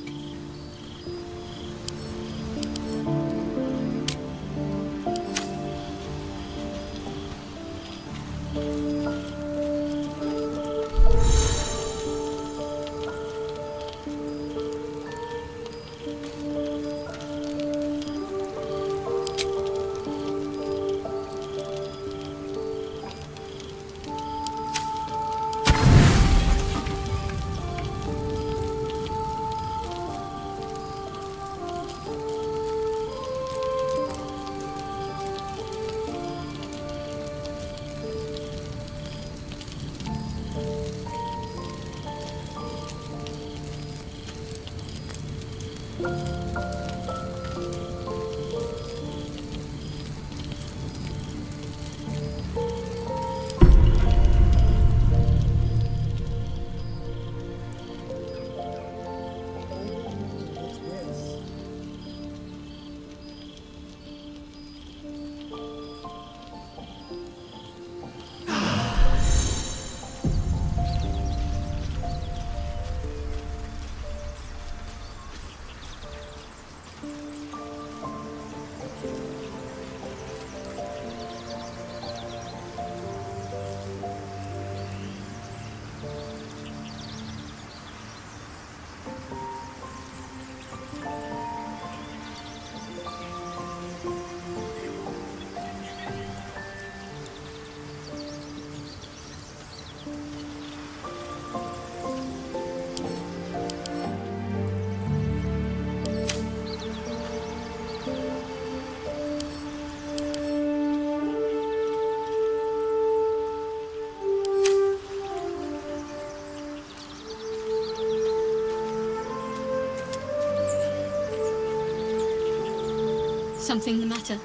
Something the matter?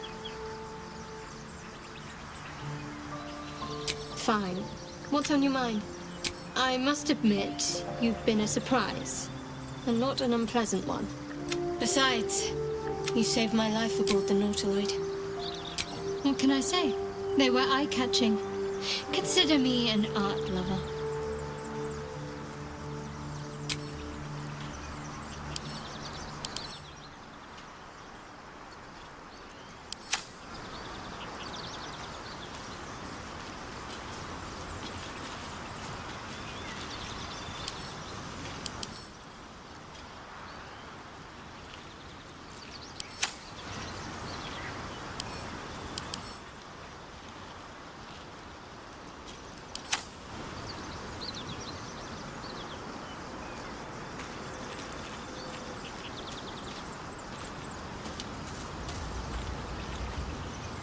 Fine. What's on your mind? I must admit, you've been a surprise. And not an unpleasant one. Besides, you saved my life aboard the Nautiloid. What can I say? They were eye-catching. Consider me an art lover.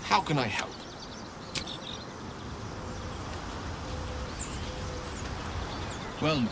How can I help? Well met.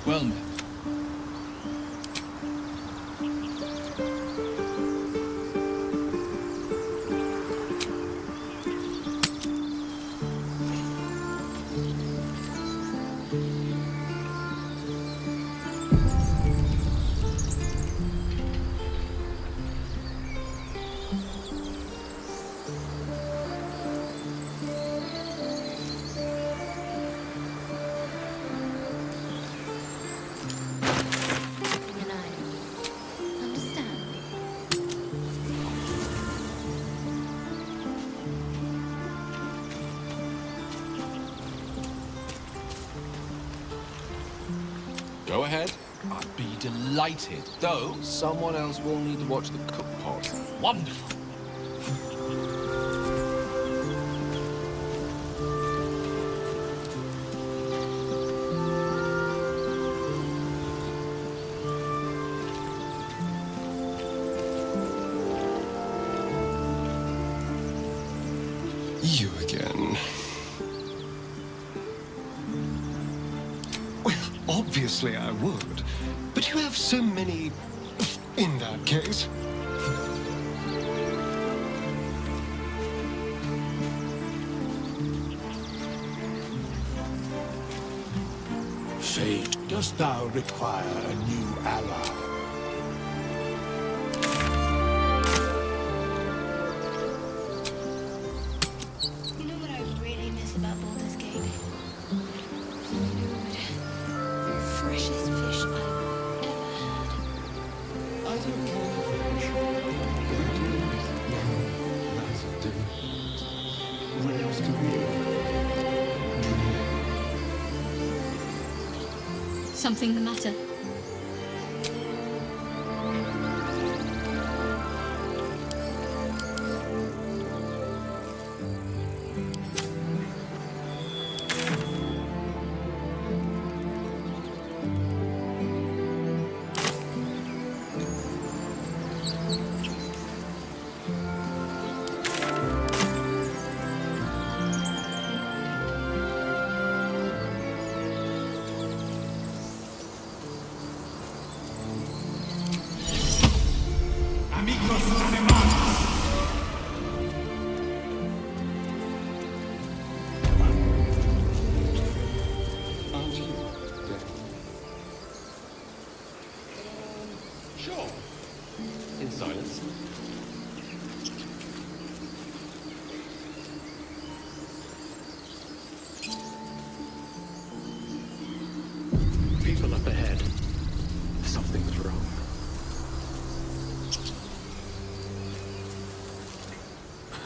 Well met. Go ahead. I'd be delighted. Though, someone else will need to watch the cook pot. Wonderful. You again. Well, obviously I would. But you have so many... in that case. Fate, dost thou require a new ally? You know what I really miss about Baldur's Gate? Food. Freshest fish I've ever had. I don't care for fish. That's a different... What else do we... Something the matter?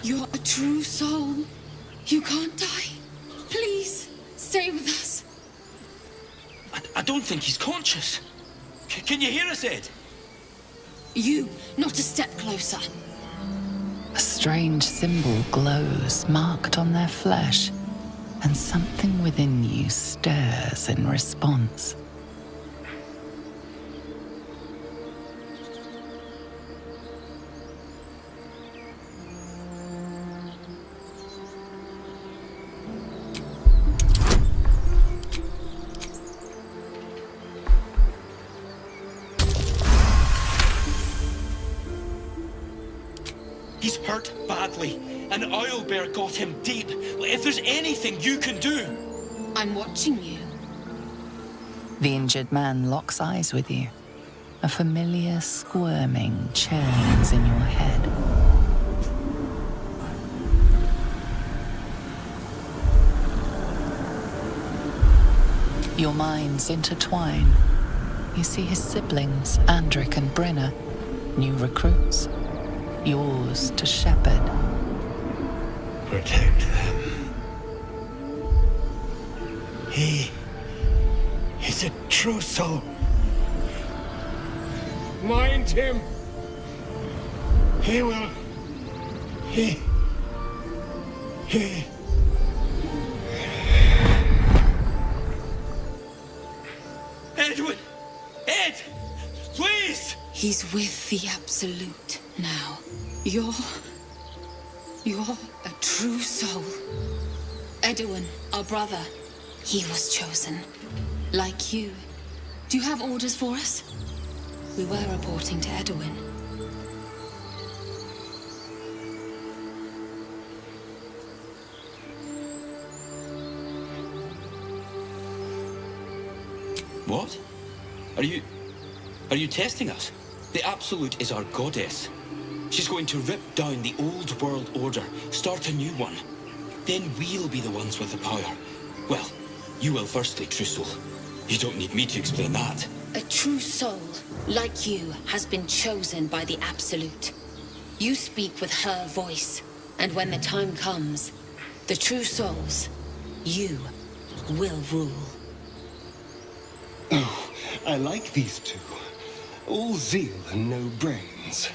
You're a true soul. You can't die. Please, stay with us. I don't think he's conscious. Can you hear us, Ed? You, not a step closer. A strange symbol glows, marked on their flesh, and something within you stirs in response. He's hurt badly. An owlbear got him deep. If there's anything you can do... I'm watching you. The injured man locks eyes with you. A familiar squirming churns in your head. Your minds intertwine. You see his siblings, Andric and Brenna, new recruits. Yours to shepherd. Protect them. He's a true soul. Mind him. He will... He... Edwin! Ed! Please! He's with the Absolute now. You're a true soul. Edwin, our brother, he was chosen. Like you. Do you have orders for us? We were reporting to Edwin. What? Are you testing us? The Absolute is our goddess. She's going to rip down the old world order, start a new one. Then we'll be the ones with the power. Well, you will firstly, true soul. You don't need me to explain that. A true soul, like you, has been chosen by the Absolute. You speak with her voice, and when the time comes, the true souls, you will rule. Oh, I like these two. All zeal and no brains.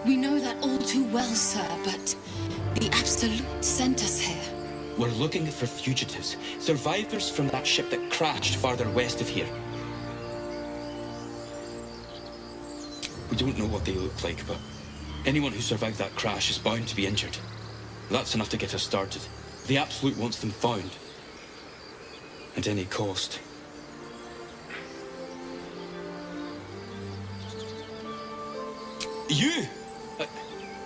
We know that all too well, sir, but the Absolute sent us here. We're looking for fugitives, survivors from that ship that crashed farther west of here. We don't know what they look like, but anyone who survived that crash is bound to be injured. That's enough to get us started. The Absolute wants them found. At any cost. You!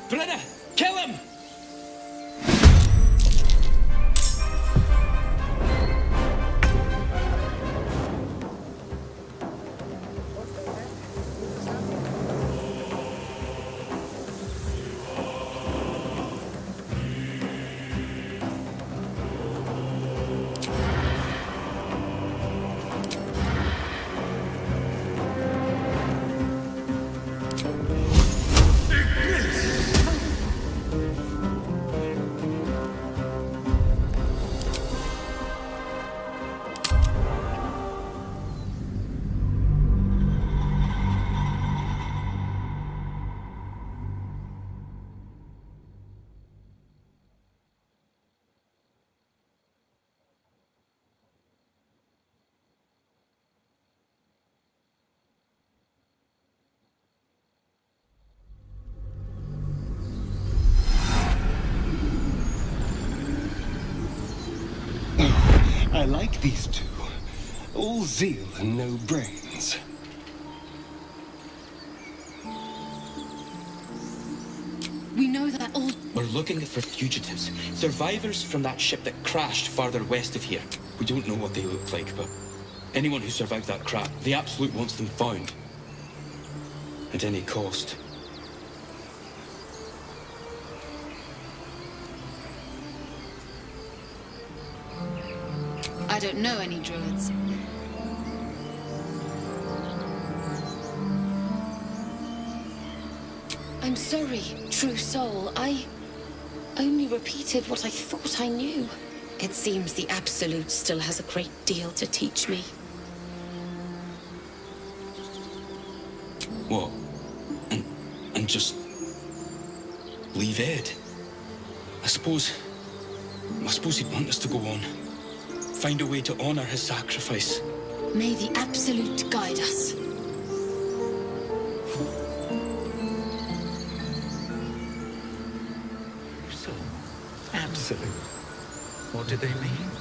Brenna! Kill him! I like these two. All zeal and no brains. We know that all... We're looking for fugitives, survivors from that ship that crashed farther west of here. We don't know what they look like, but anyone who survived that crash, the Absolute wants them found. at any cost. I don't know any druids. I'm sorry, true soul. I only repeated what I thought I knew. It seems the Absolute still has a great deal to teach me. What? And just leave Ed? I suppose he'd want us to go on. Find a way to honor his sacrifice. May the Absolute guide us. So, absolute. What did they mean?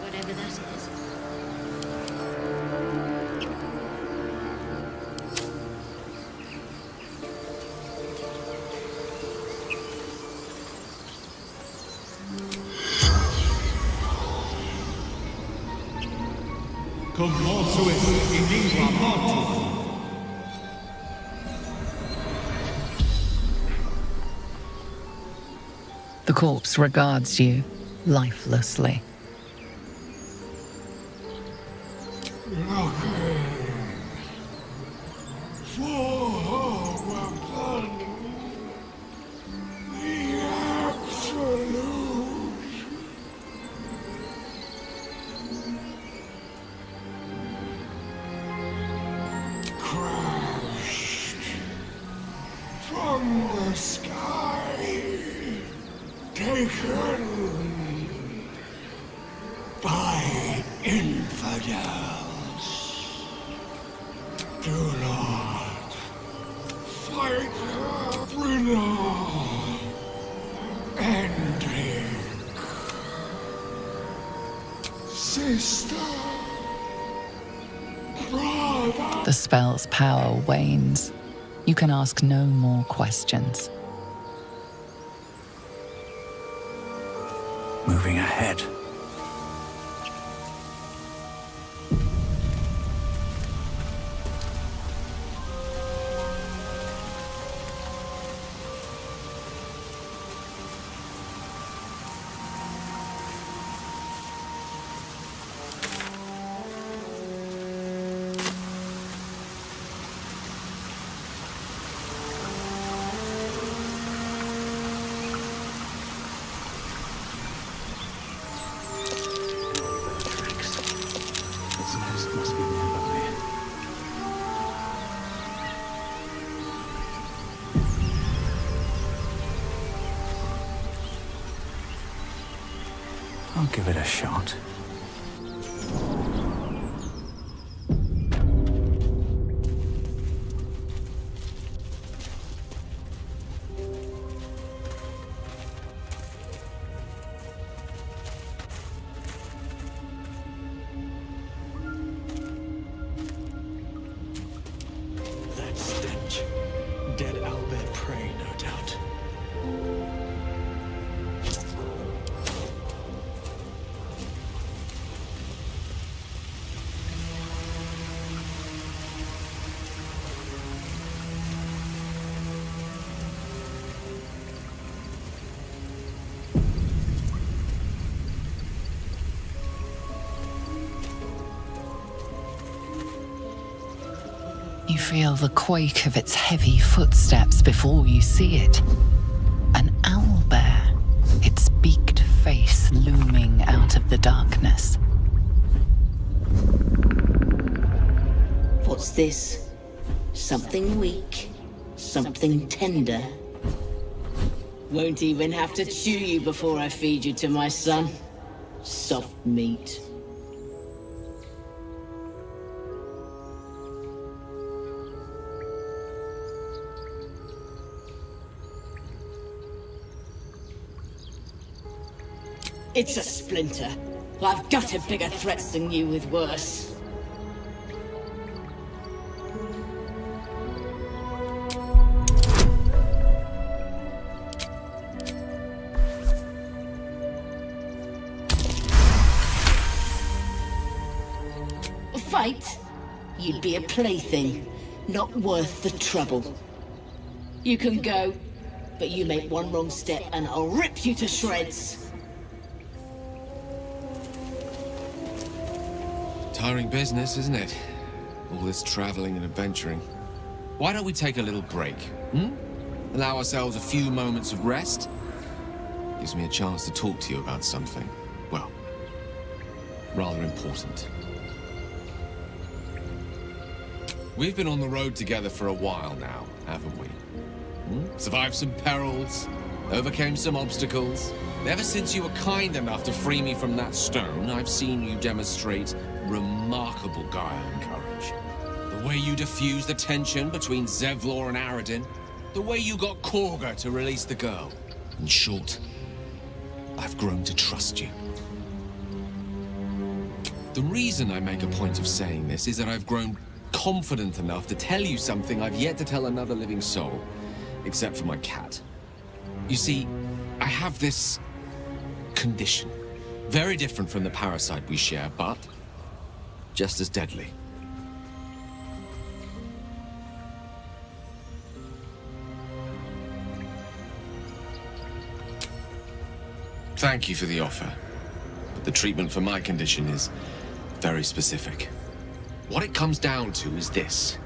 Whatever that is. The corpse regards you lifelessly. From the sky, taken by infidels. Do not fight her, Bruno. Ending. Sister. Brother. The spell's power wanes. You can ask no more questions. Moving ahead. Must be nearby. I'll give it a shot. Dead Albert prey, no doubt. You feel the quake of its heavy footsteps before you see it. An owlbear, its beaked face looming out of the darkness. What's this? Something weak, something tender. Won't even have to chew you before I feed you to my son. Soft meat. It's a splinter. I've gutted bigger threats than you with worse. fight, you'd be a plaything, not worth the trouble. You can go, but you make one wrong step and I'll rip you to shreds. Tiring business, isn't it? All this traveling and adventuring. Why don't we take a little break, hmm? Allow ourselves a few moments of rest? Gives me a chance to talk to you about something, well, rather important. We've been on the road together for a while now, haven't we? Survived some perils, overcame some obstacles. Ever since you were kind enough to free me from that stone, I've seen you demonstrate remarkable guile and courage. The way you diffused the tension between Zevlor and Aradin, the way you got Korga to release the girl. In short, I've grown to trust you. The reason I make a point of saying this is that I've grown confident enough to tell you something I've yet to tell another living soul, except for my cat. You see, I have this condition. Very different from the parasite we share, but just as deadly. Thank you for the offer, but the treatment for my condition is very specific. What it comes down to is this.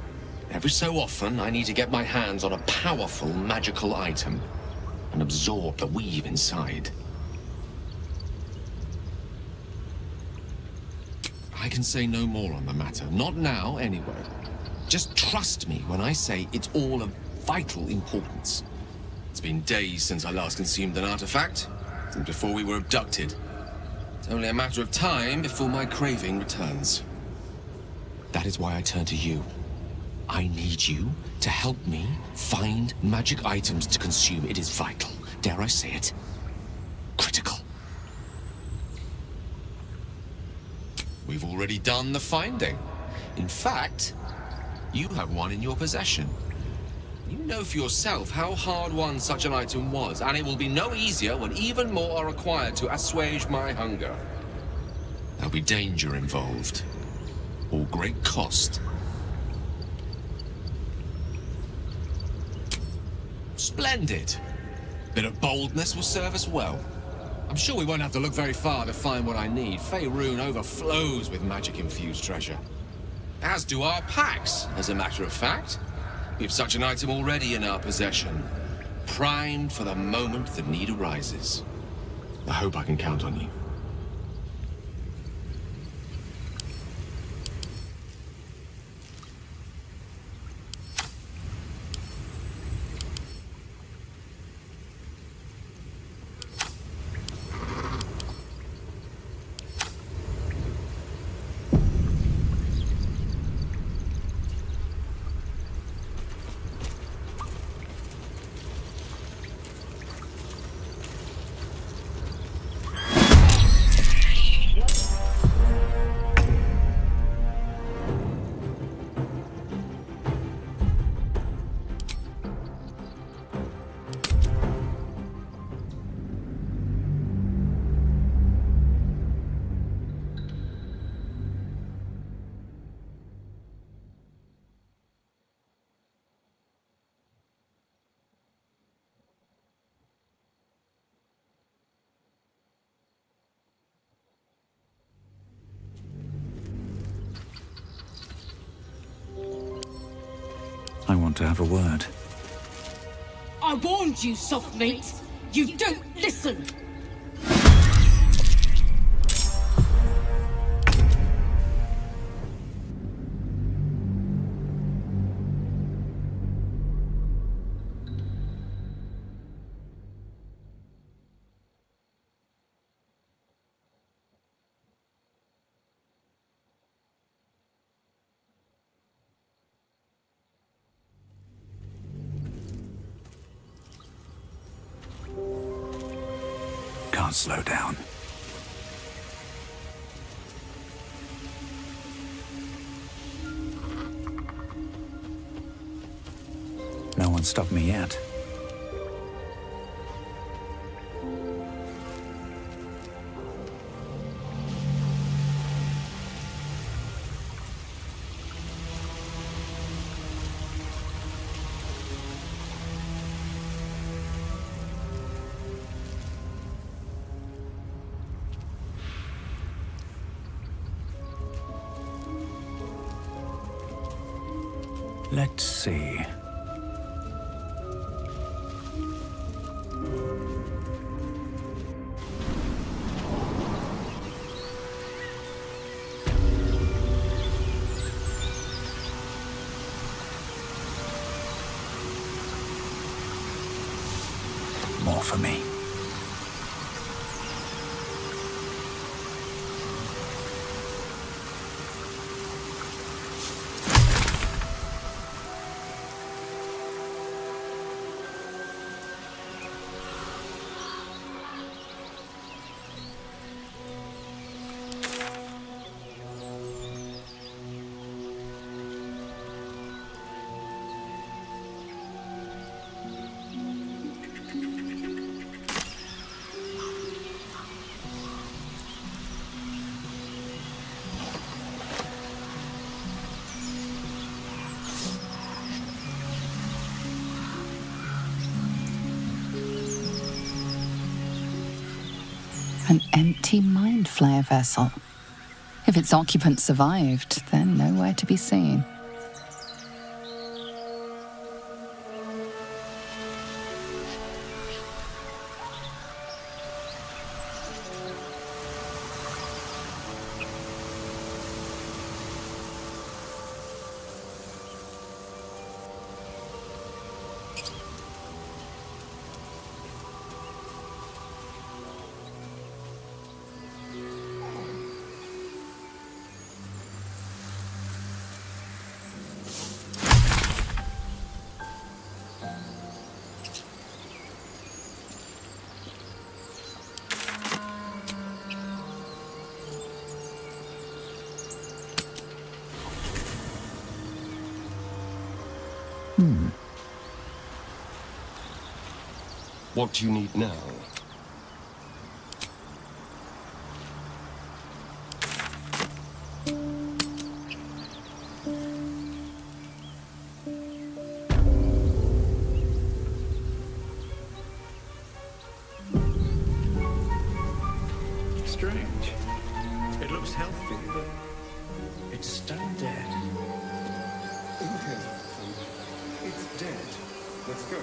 Every so often, I need to get my hands on a powerful magical item and absorb the weave inside. I can say no more on the matter. Not now, anyway. Just trust me when I say it's all of vital importance. It's been days since I last consumed an artifact, since before we were abducted. It's only a matter of time before my craving returns. That is why I turn to you. I need you to help me find magic items to consume. It is vital. Dare I say it? Critical. We've already done the finding. In fact, you have one in your possession. You know for yourself how hard-won such an item was, and it will be no easier when even more are required to assuage my hunger. There'll be danger involved, or great cost. Splendid. Bit of boldness will serve us well. I'm sure we won't have to look very far to find what I need. Faerun overflows with magic-infused treasure. As do our packs, as a matter of fact. We have such an item already in our possession, primed for the moment the need arises. I hope I can count on you. I want to have a word. I warned you, soft mate. You don't listen. Can't slow down. No one stopped me yet. Let's see. More for me. An empty mind flayer vessel. If its occupant survived, then nowhere to be seen. What do you need now? Strange. It looks healthy, but it's stone dead. Okay, it's dead. Let's go.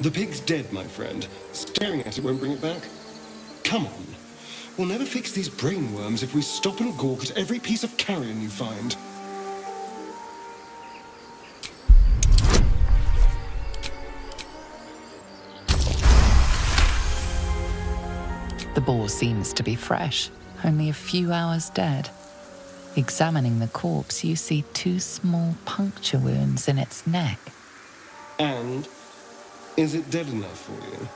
The pig's dead, my friend. Staring at it won't bring it back. Come on. We'll never fix these brainworms if we stop and gawk at every piece of carrion you find. The boar seems to be fresh, only a few hours dead. Examining the corpse, you see 2 small puncture wounds in its neck. And is it dead enough for you?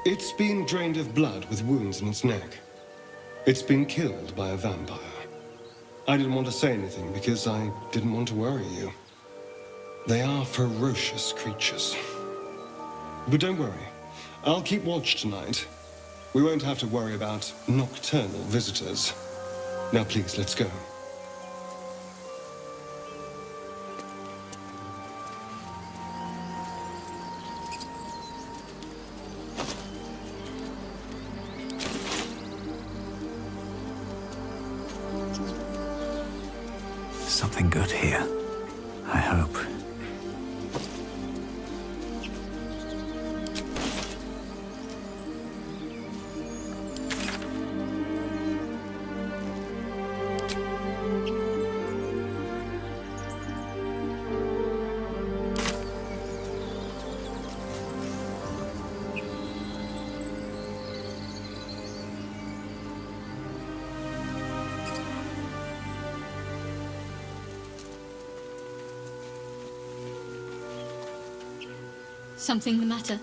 It's been drained of blood with wounds in its neck. It's been killed by a vampire. I didn't want to say anything because I didn't want to worry you. They are ferocious creatures. But don't worry. I'll keep watch tonight. We won't have to worry about nocturnal visitors. Now please, let's go. Something good here, I hope. Something the matter?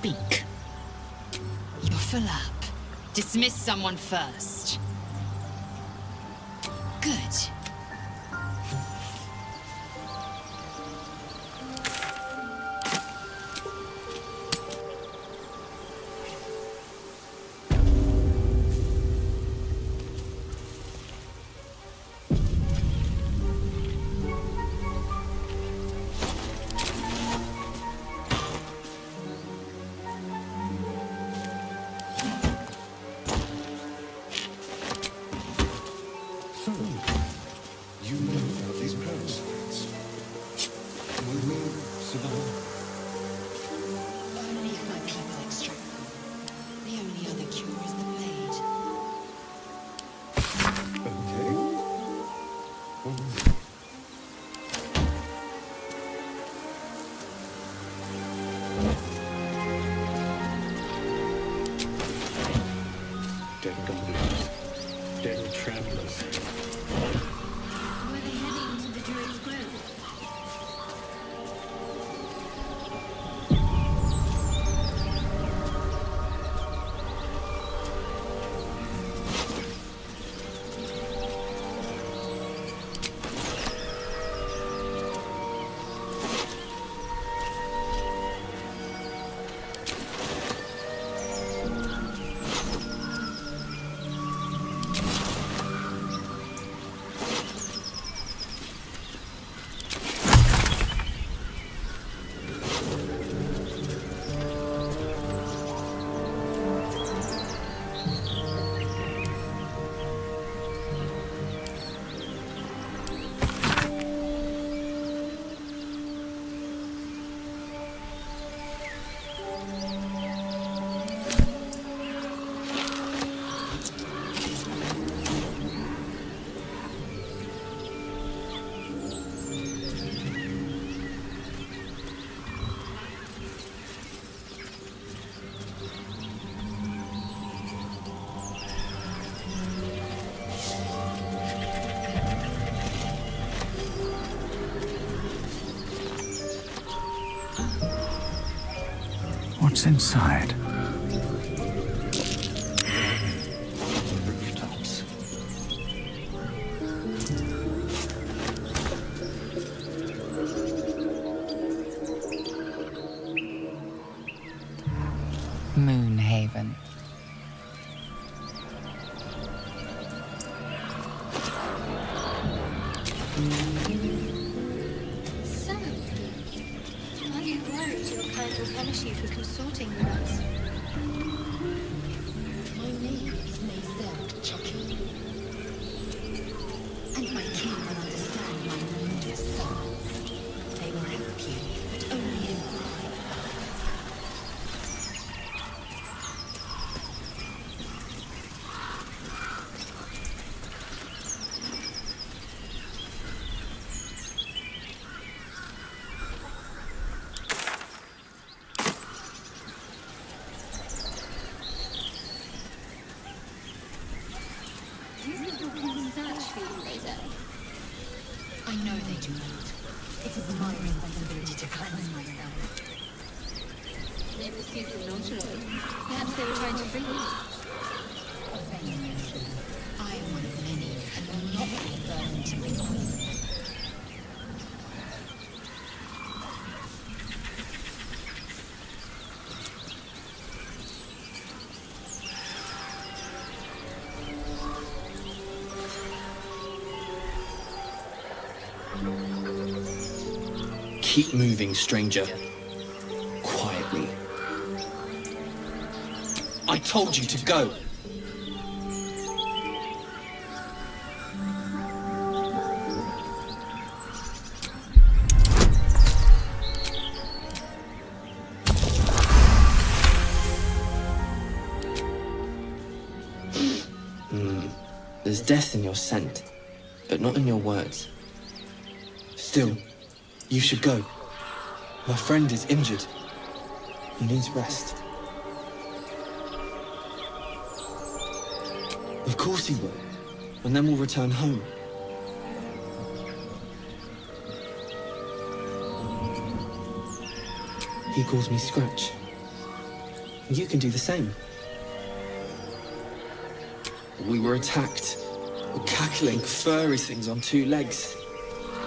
speak. You're full up. Dismiss someone first. Good. So, you know about these parasites. Will we survive? Only if my people extract them. The only other cure is the blade. Okay. Dead goblins. Dead travelers. Were they heading to the Druid's Grove? What's inside? Rooftops. Moonhaven. So, are you worried your kind will punish you for consorting with us? My name is Mazel Chucky. And my kin will understand my wondrous sons. They will help you, but only in pride. I know they do not. It is my responsibility to cleanse myself. They received the notary. Perhaps they were trying to free you. I am one of many, and will not be burned to my queen. Keep moving, stranger. Quietly. I told you to go. There's death in your scent, but not in your words. Still, you should go. My friend is injured. He needs rest. Of course he will. And then we'll return home. He calls me Scratch. You can do the same. We were attacked. Cackling, furry things on two legs.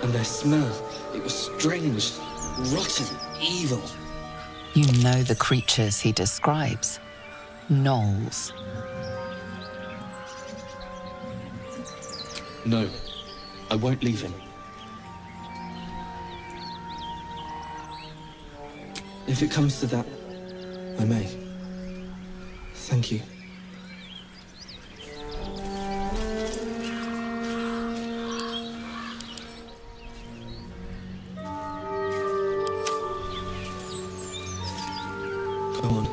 And their smell, it was strange, rotten, evil. You know the creatures he describes. Gnolls. No, I won't leave him. If it comes to that, I may. Thank you. Go on.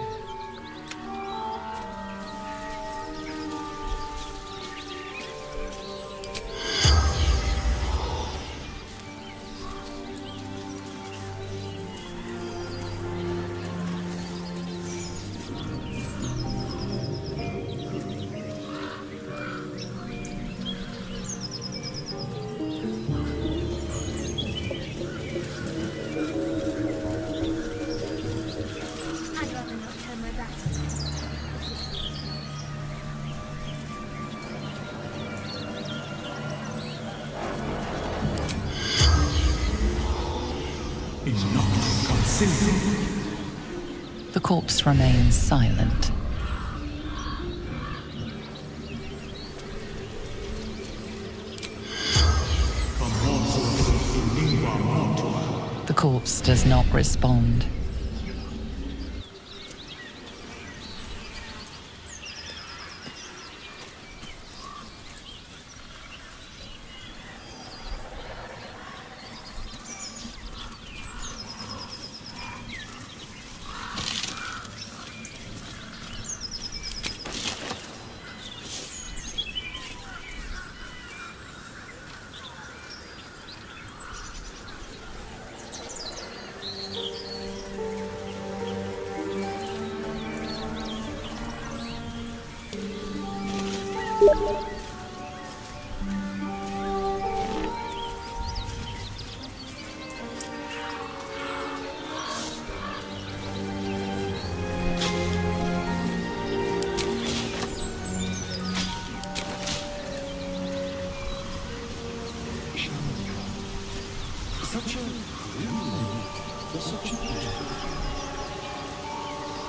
I'd rather not turn my back. The corpse remains silent. The corpse does not respond.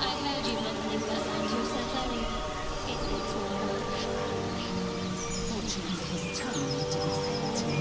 I heard you mumbling that line to yourself earlier. It looks more. Fortunately for his tongue, it didn't say it to me.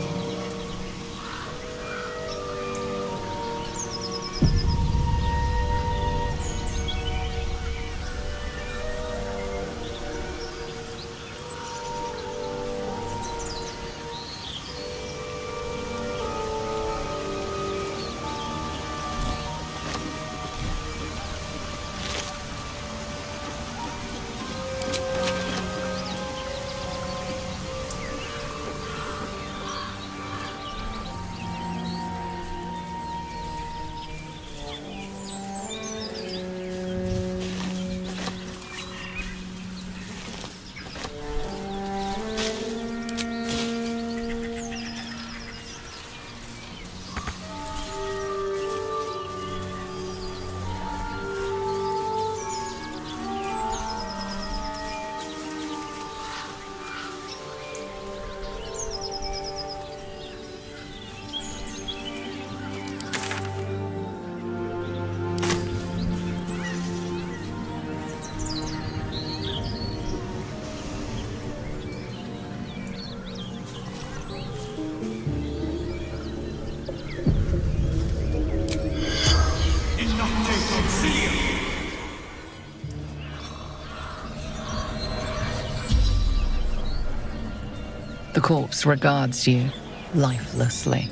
The corpse regards you lifelessly.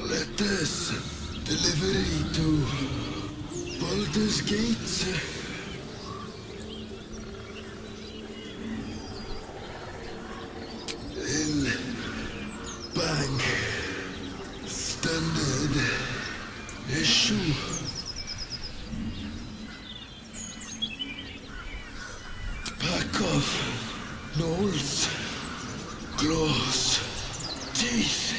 Let us delivery to Baldur's Gate. In Bank Standard Issue. Pack of gnolls, claws, teeth.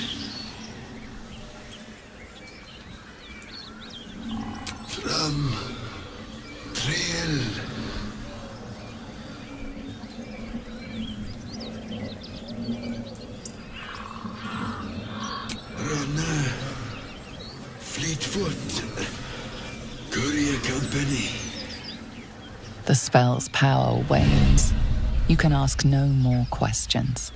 foot. Courier company. The spell's power wanes. You can ask no more questions.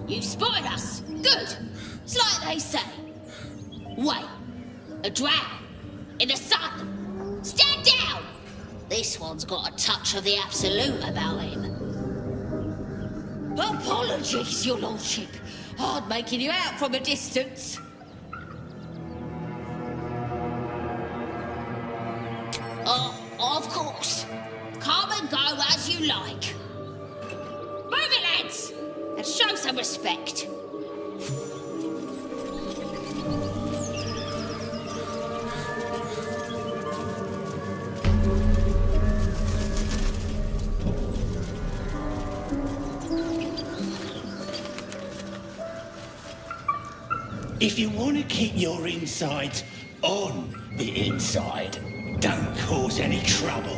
You spotted us. Good. It's like they say. Wait. A drow. In the sun. Stand down. This one's got a touch of the absolute about him. Apologies, your lordship. Hard making you out from a distance. Of course. Come and go as you like. Move it, lads! And show some respect. If you want to keep your insides on the inside, don't cause any trouble.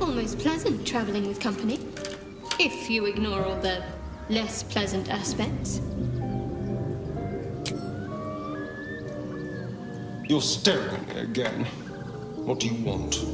Almost pleasant traveling with company, if you ignore all the less pleasant aspects. You're staring at me again. What do you want?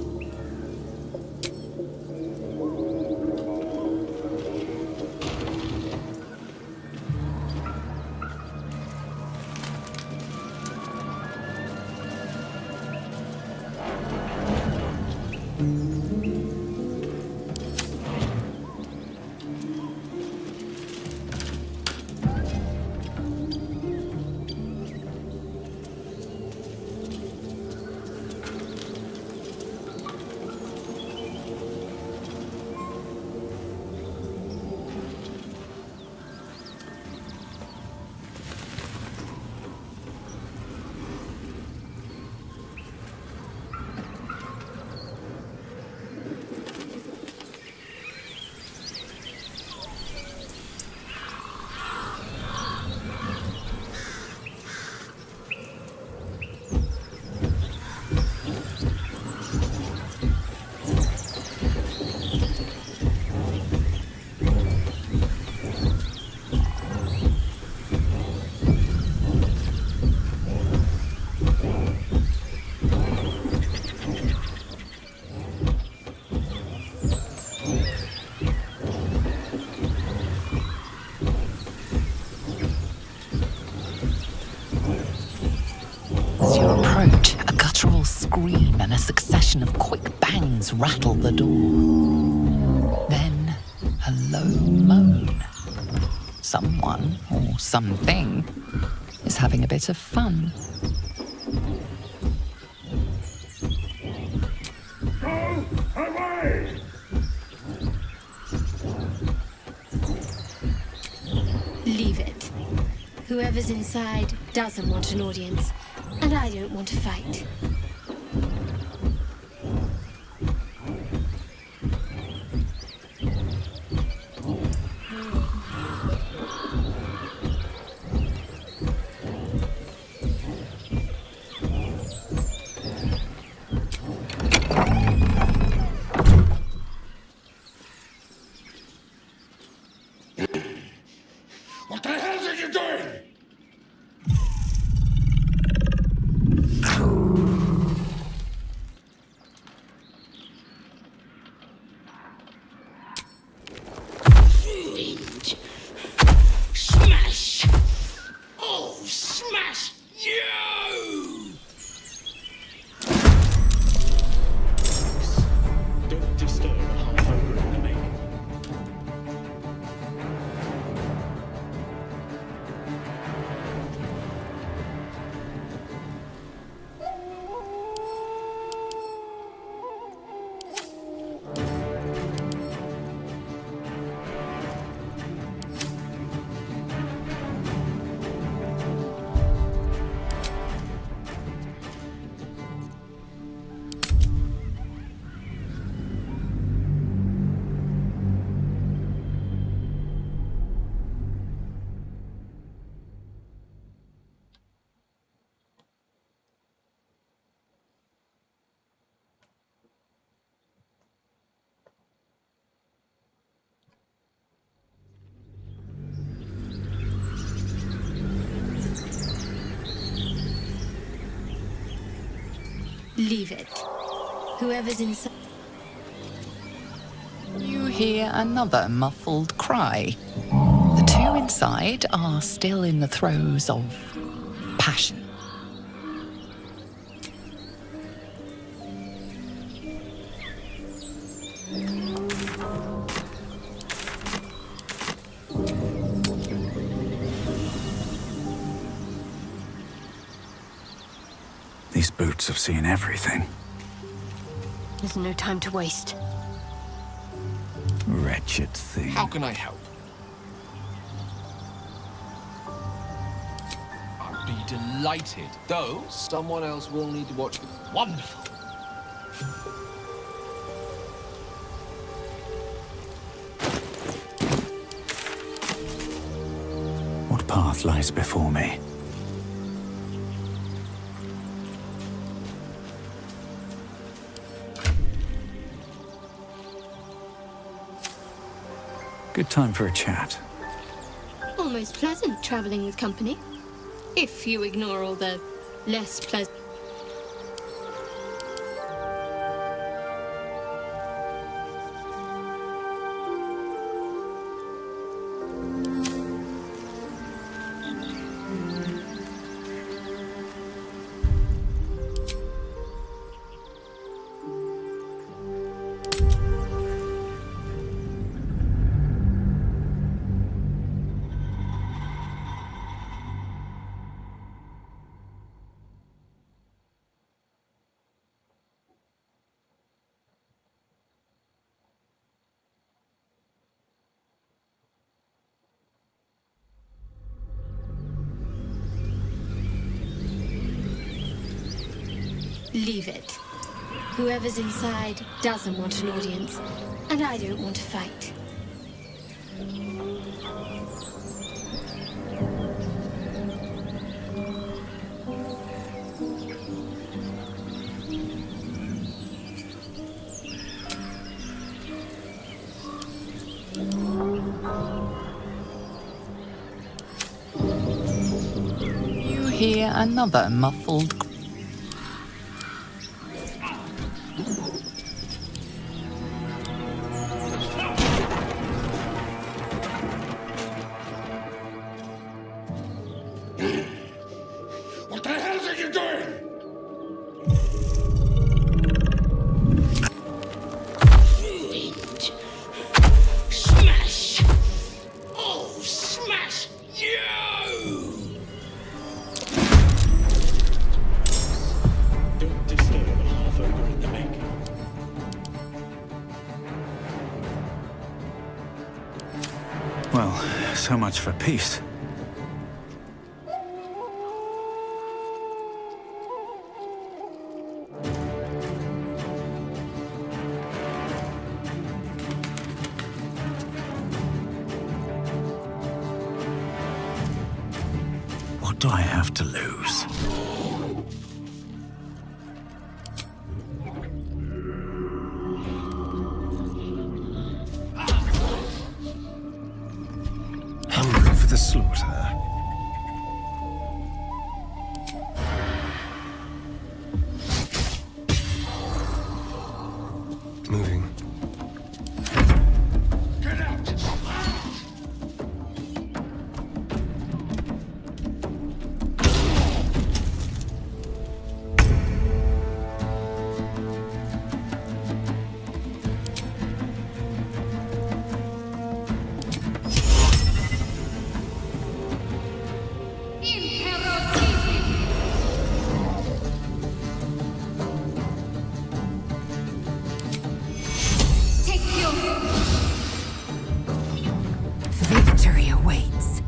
succession of quick bangs rattle the door. Then a low moan. Someone, or something, is having a bit of fun. Go away! Leave it. Whoever's inside doesn't want an audience, and I don't want to fight. What the hell are you doing? Fiend. Smash! Oh, smash you! Don't disturb a half-hungry enemy. Leave it. Whoever's inside... You hear another muffled cry. The two inside are still in the throes of passion. These boots have seen everything. There's no time to waste. Wretched thing. How can I help? I'd be delighted, though someone else will need to watch. Wonderful. What path lies before me? Good time for a chat. Almost pleasant traveling with company. If you ignore all the less pleasant... Leave it. Whoever's inside doesn't want an audience, and I don't want to fight. You hear another muffled cry. What the hell are you doing? Well, so much for peace. What do I have to lose? Hungry for the slaughter. Moving. Victory awaits.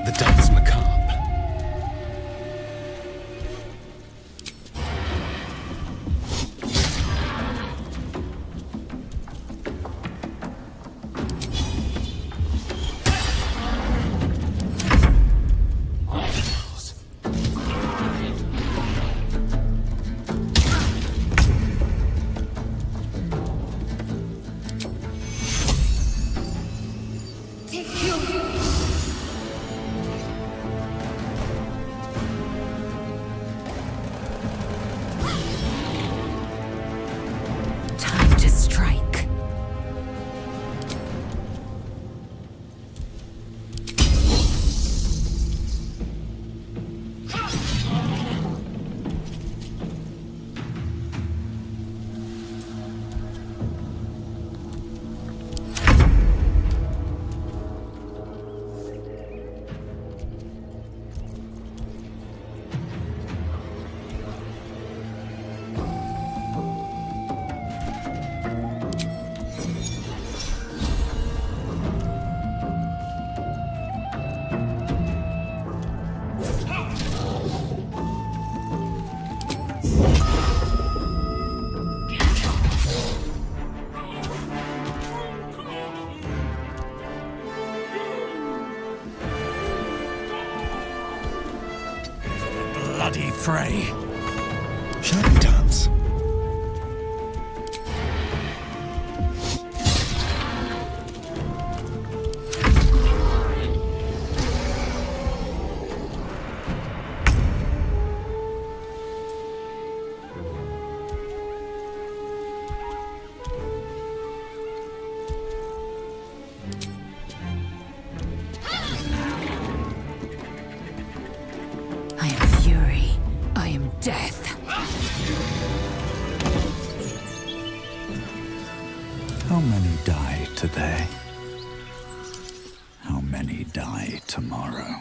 The dance macabre. Time to strike. Bloody fray. Shall we dance? I am fury. I am death. How many die today? How many die tomorrow?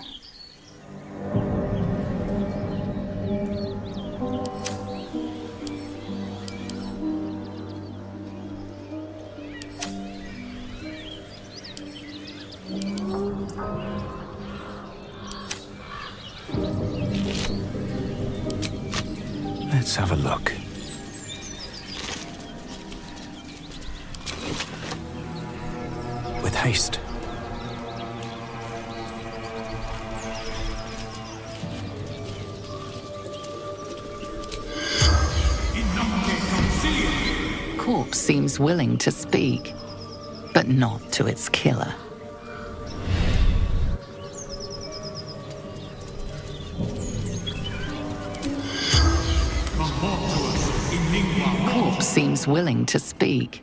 Let's have a look. With haste. Corpse seems willing to speak, but not to its killer. seems willing to speak.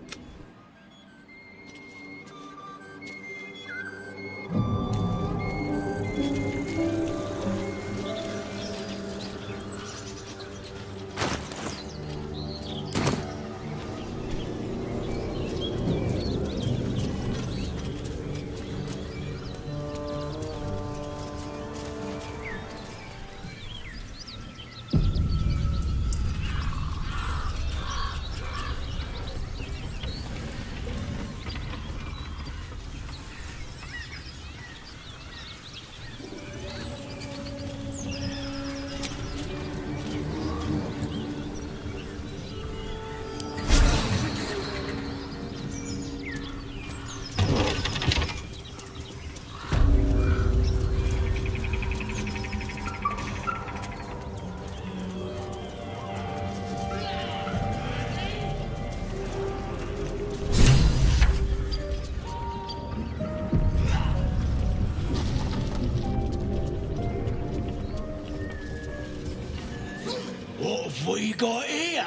What have we got here?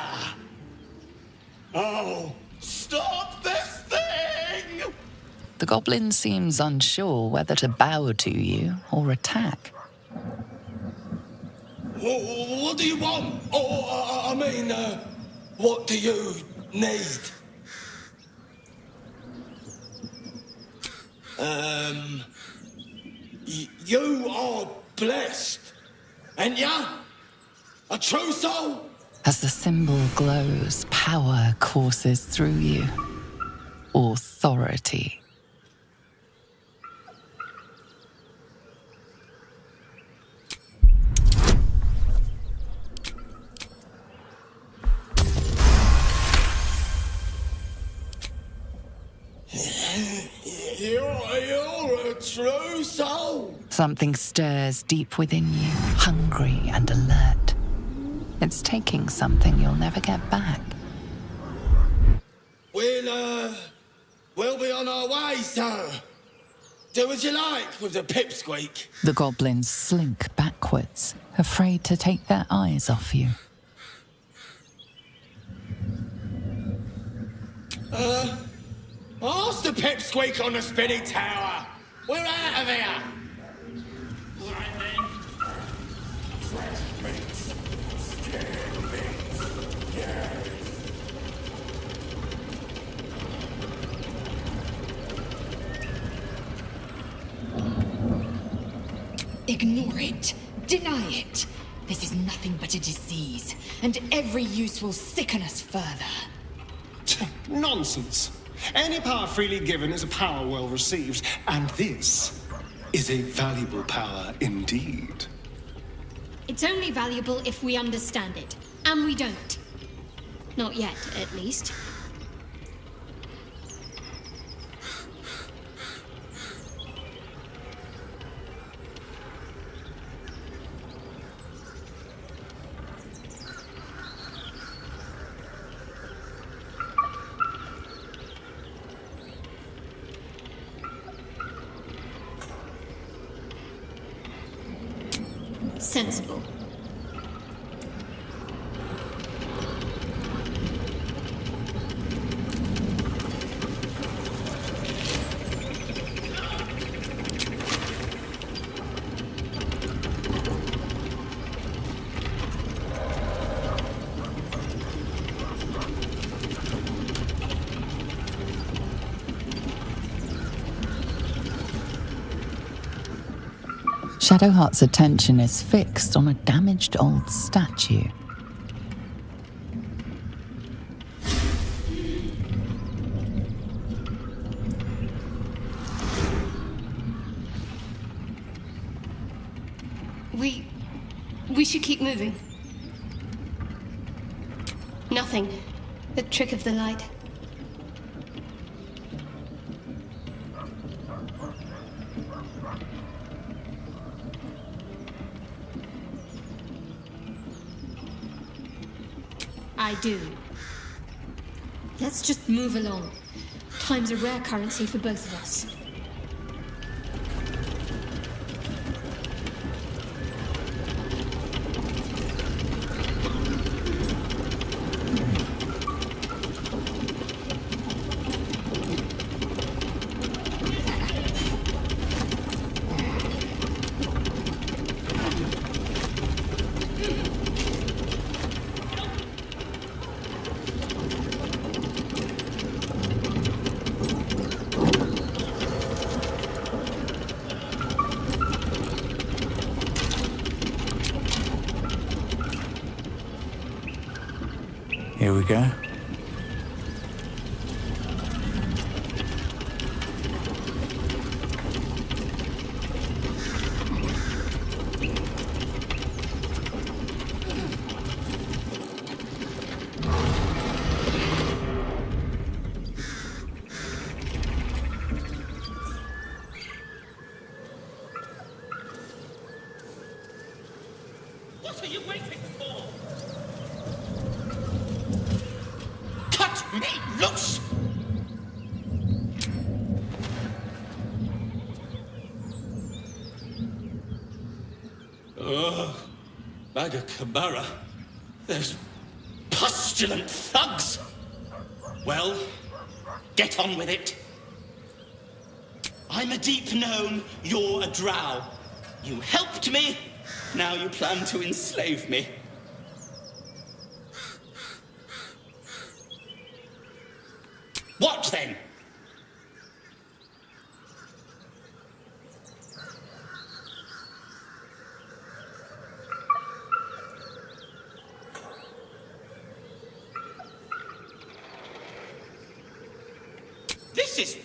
Oh, stop this thing! The goblin seems unsure whether to bow to you or attack. What do you want? What do you need? You are blessed, ain't ya? A true soul? As the symbol glows, power courses through you. Authority. You're a true soul. Something stirs deep within you, hungry and alert. It's taking something you'll never get back. We'll be on our way, sir. Do as you like with the pipsqueak. The goblins slink backwards, afraid to take their eyes off you. Ask the pipsqueak on the spinning tower. We're out of here. Ignore it. Deny it. This is nothing but a disease, and every use will sicken us further. Nonsense. Any power freely given is a power well received, and this is a valuable power indeed. It's only valuable if we understand it, and we don't. Not yet, at least. Sensible. Shadowheart's attention is fixed on a damaged old statue. We should keep moving. Nothing. The trick of the light. I do. Let's just move along. Time's a rare currency for both of us. me loose! Oh, Bagakabara. Those pustulant thugs! Well, get on with it. I'm a deep gnome, you're a drow. You helped me, now you plan to enslave me. What then? This is,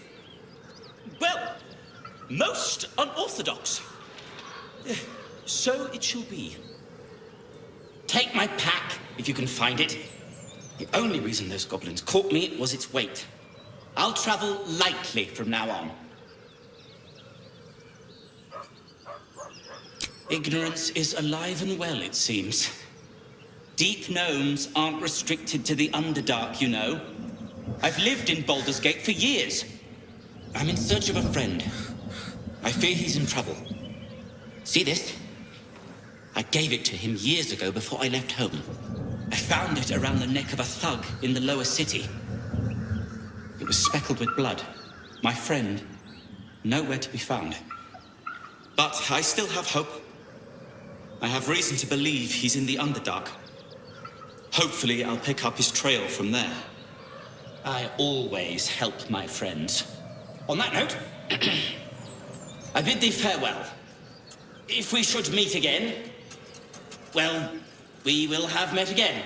well, most unorthodox. So it shall be. Take my pack, if you can find it. The only reason those goblins caught me was its weight. I'll travel lightly from now on. Ignorance is alive and well, it seems. Deep gnomes aren't restricted to the Underdark, you know. I've lived in Baldur's Gate for years. I'm in search of a friend. I fear he's in trouble. See this? I gave it to him years ago before I left home. I found it around the neck of a thug in the lower city. It was speckled with blood. My friend, nowhere to be found. But I still have hope. I have reason to believe he's in the Underdark. Hopefully I'll pick up his trail from there. I always help my friends. On that note, I bid thee farewell. If we should meet again, well, we will have met again.